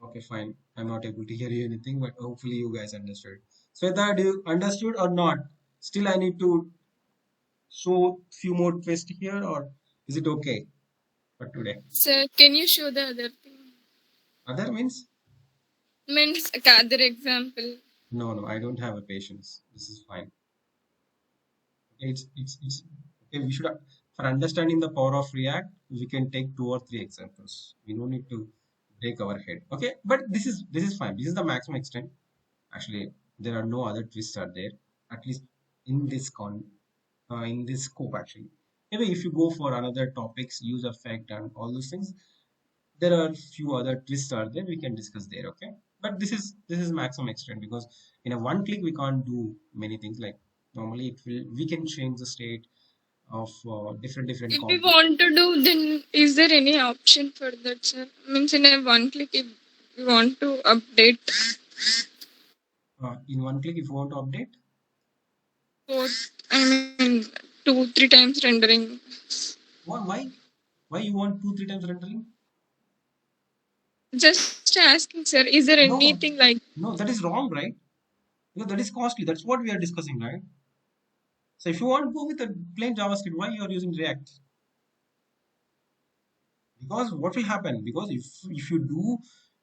Okay, fine. I'm not able to hear you anything, but hopefully you guys understood. Sweta, do you understood or not? Still, I need to show few more twists here, or is it okay for today? Sir, can you show the other thing? Other means? Means other example. No, I don't have a patience. This is fine. Okay, it's okay. We should for understanding the power of React, we can take 2 or 3 examples. We don't need to break our head. Okay, but this is fine. This is the maximum extent. Actually, there are no other twists are there, at least in this in this scope actually. Maybe if you go for another topics, use effect and all those things, there are few other twists are there we can discuss there, okay? But this is maximum extent because in a one click we can't do many things like normally it will we can change the state of different If we components. want to do, then is there any option for that, sir? Means in a one click, if we want to update In one click if you want to update. both, I mean, 2-3 times rendering. Why you want 2 3 times rendering? Just asking, sir, is there No, anything like no, that is wrong, right? Because that is costly. That's what we are discussing, right? So if you want to go with a plain JavaScript, why you are using React? Because what will happen? Because if you do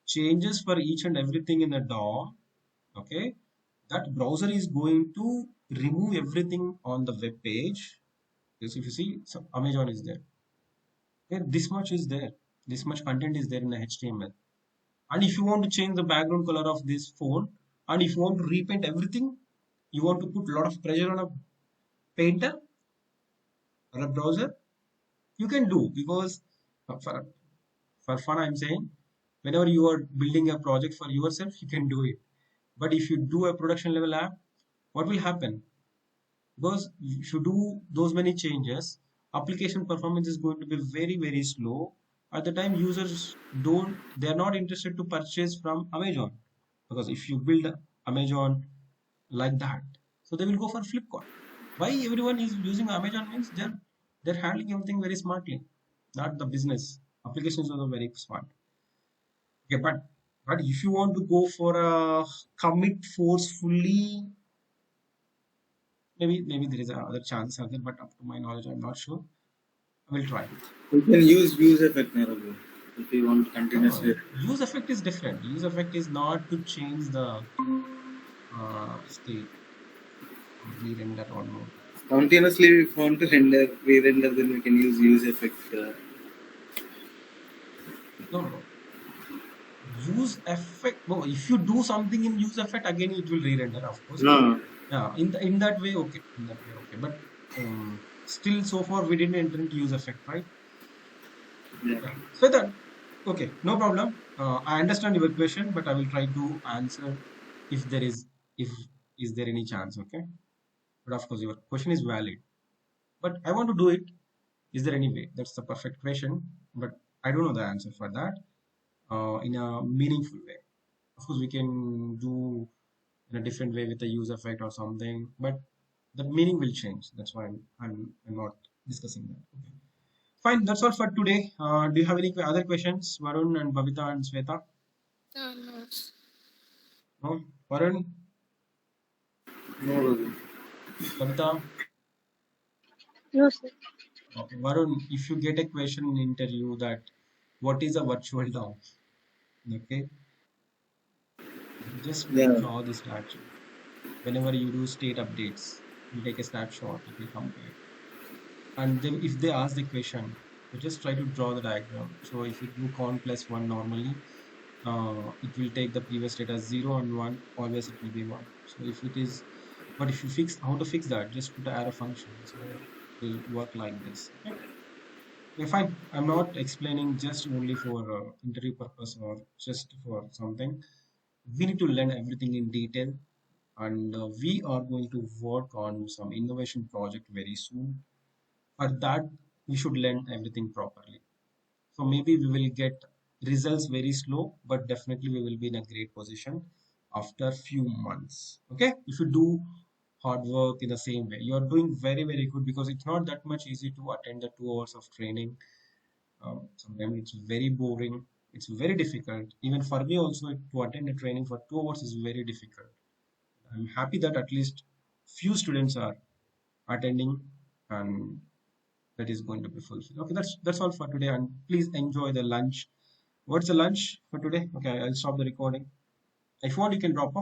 changes for each and everything in the DOM, okay, that browser is going to remove everything on the web page. Because if you see, so Amazon is there. Okay, this much is there. This much content is there in the HTML. And if you want to change the background color of this phone, and if you want to repaint everything, you want to put a lot of pressure on a painter or a browser, you can do because for fun I'm saying whenever you are building a project for yourself you can do it. But if you do a production level app, what will happen? Because if you do those many changes, application performance is going to be very slow. At the time users don't they are not interested to purchase from Amazon, because if you build Amazon like that, so they will go for Flipkart. Why everyone is using Amazon means they're handling everything very smartly, not the business applications are very smart. Okay, but if you want to go for a commit forcefully, maybe there is other chances out there, but up to my knowledge, I'm not sure. I will try. You can use effect now, bro, if you want No, continuously. use effect is different. Use effect is not to change the state or re-render or no. Continuously, if you want to re-render, then we can use effect. No. Use effect. No, if you do something in use effect, again it will re-render, of course. No, Yeah, in that way, okay. In that way, okay. But still, so far we didn't enter into use effect, right? yeah. Yeah. So that okay, no problem. I understand your question, but I will try to answer if there if is there any chance, okay? But of course, your question is valid. But I want to do it. Is there any way? That's the perfect question, but I don't know the answer for that in a meaningful way. Of course, we can do in a different way with the use effect or something, but the meaning will change. That's why I'm not discussing that. Okay. Fine, that's all for today. Do you have any other questions, Varun and Babita and Sweta? no. No, Varun, No, brother. Babita. No, sir. Okay, Varun, if you get a question in interview that what is a virtual DOM? Okay, just Yeah. draw this diagram. Whenever you do state updates, you take a snapshot, it will compare. And then if they ask the question, you just try to draw the diagram. So if you do count plus one normally, it will take the previous state as 0 and 1, always it will be 1. So if it is, but if you fix how to fix that, just put the arrow function. So it will work like this. Okay, okay, fine. I'm not explaining just only for interview purpose or just for something. We need to learn everything in detail, and we are going to work on some innovation project very soon. For that, we should learn everything properly. So maybe we will get results very slow, but definitely we will be in a great position after few months. Okay, if you do hard work in the same way, you are doing very good because it's not that much easy to attend the 2 hours of training. Sometimes it's very boring. It's very difficult. Even for me also to attend a training for 2 hours is very difficult. I'm happy that at least few students are attending and that is going to be fulfilled. Okay, that's all for today, and please enjoy the lunch. What's the lunch for today? Okay, I'll stop the recording. If you want, you can drop off.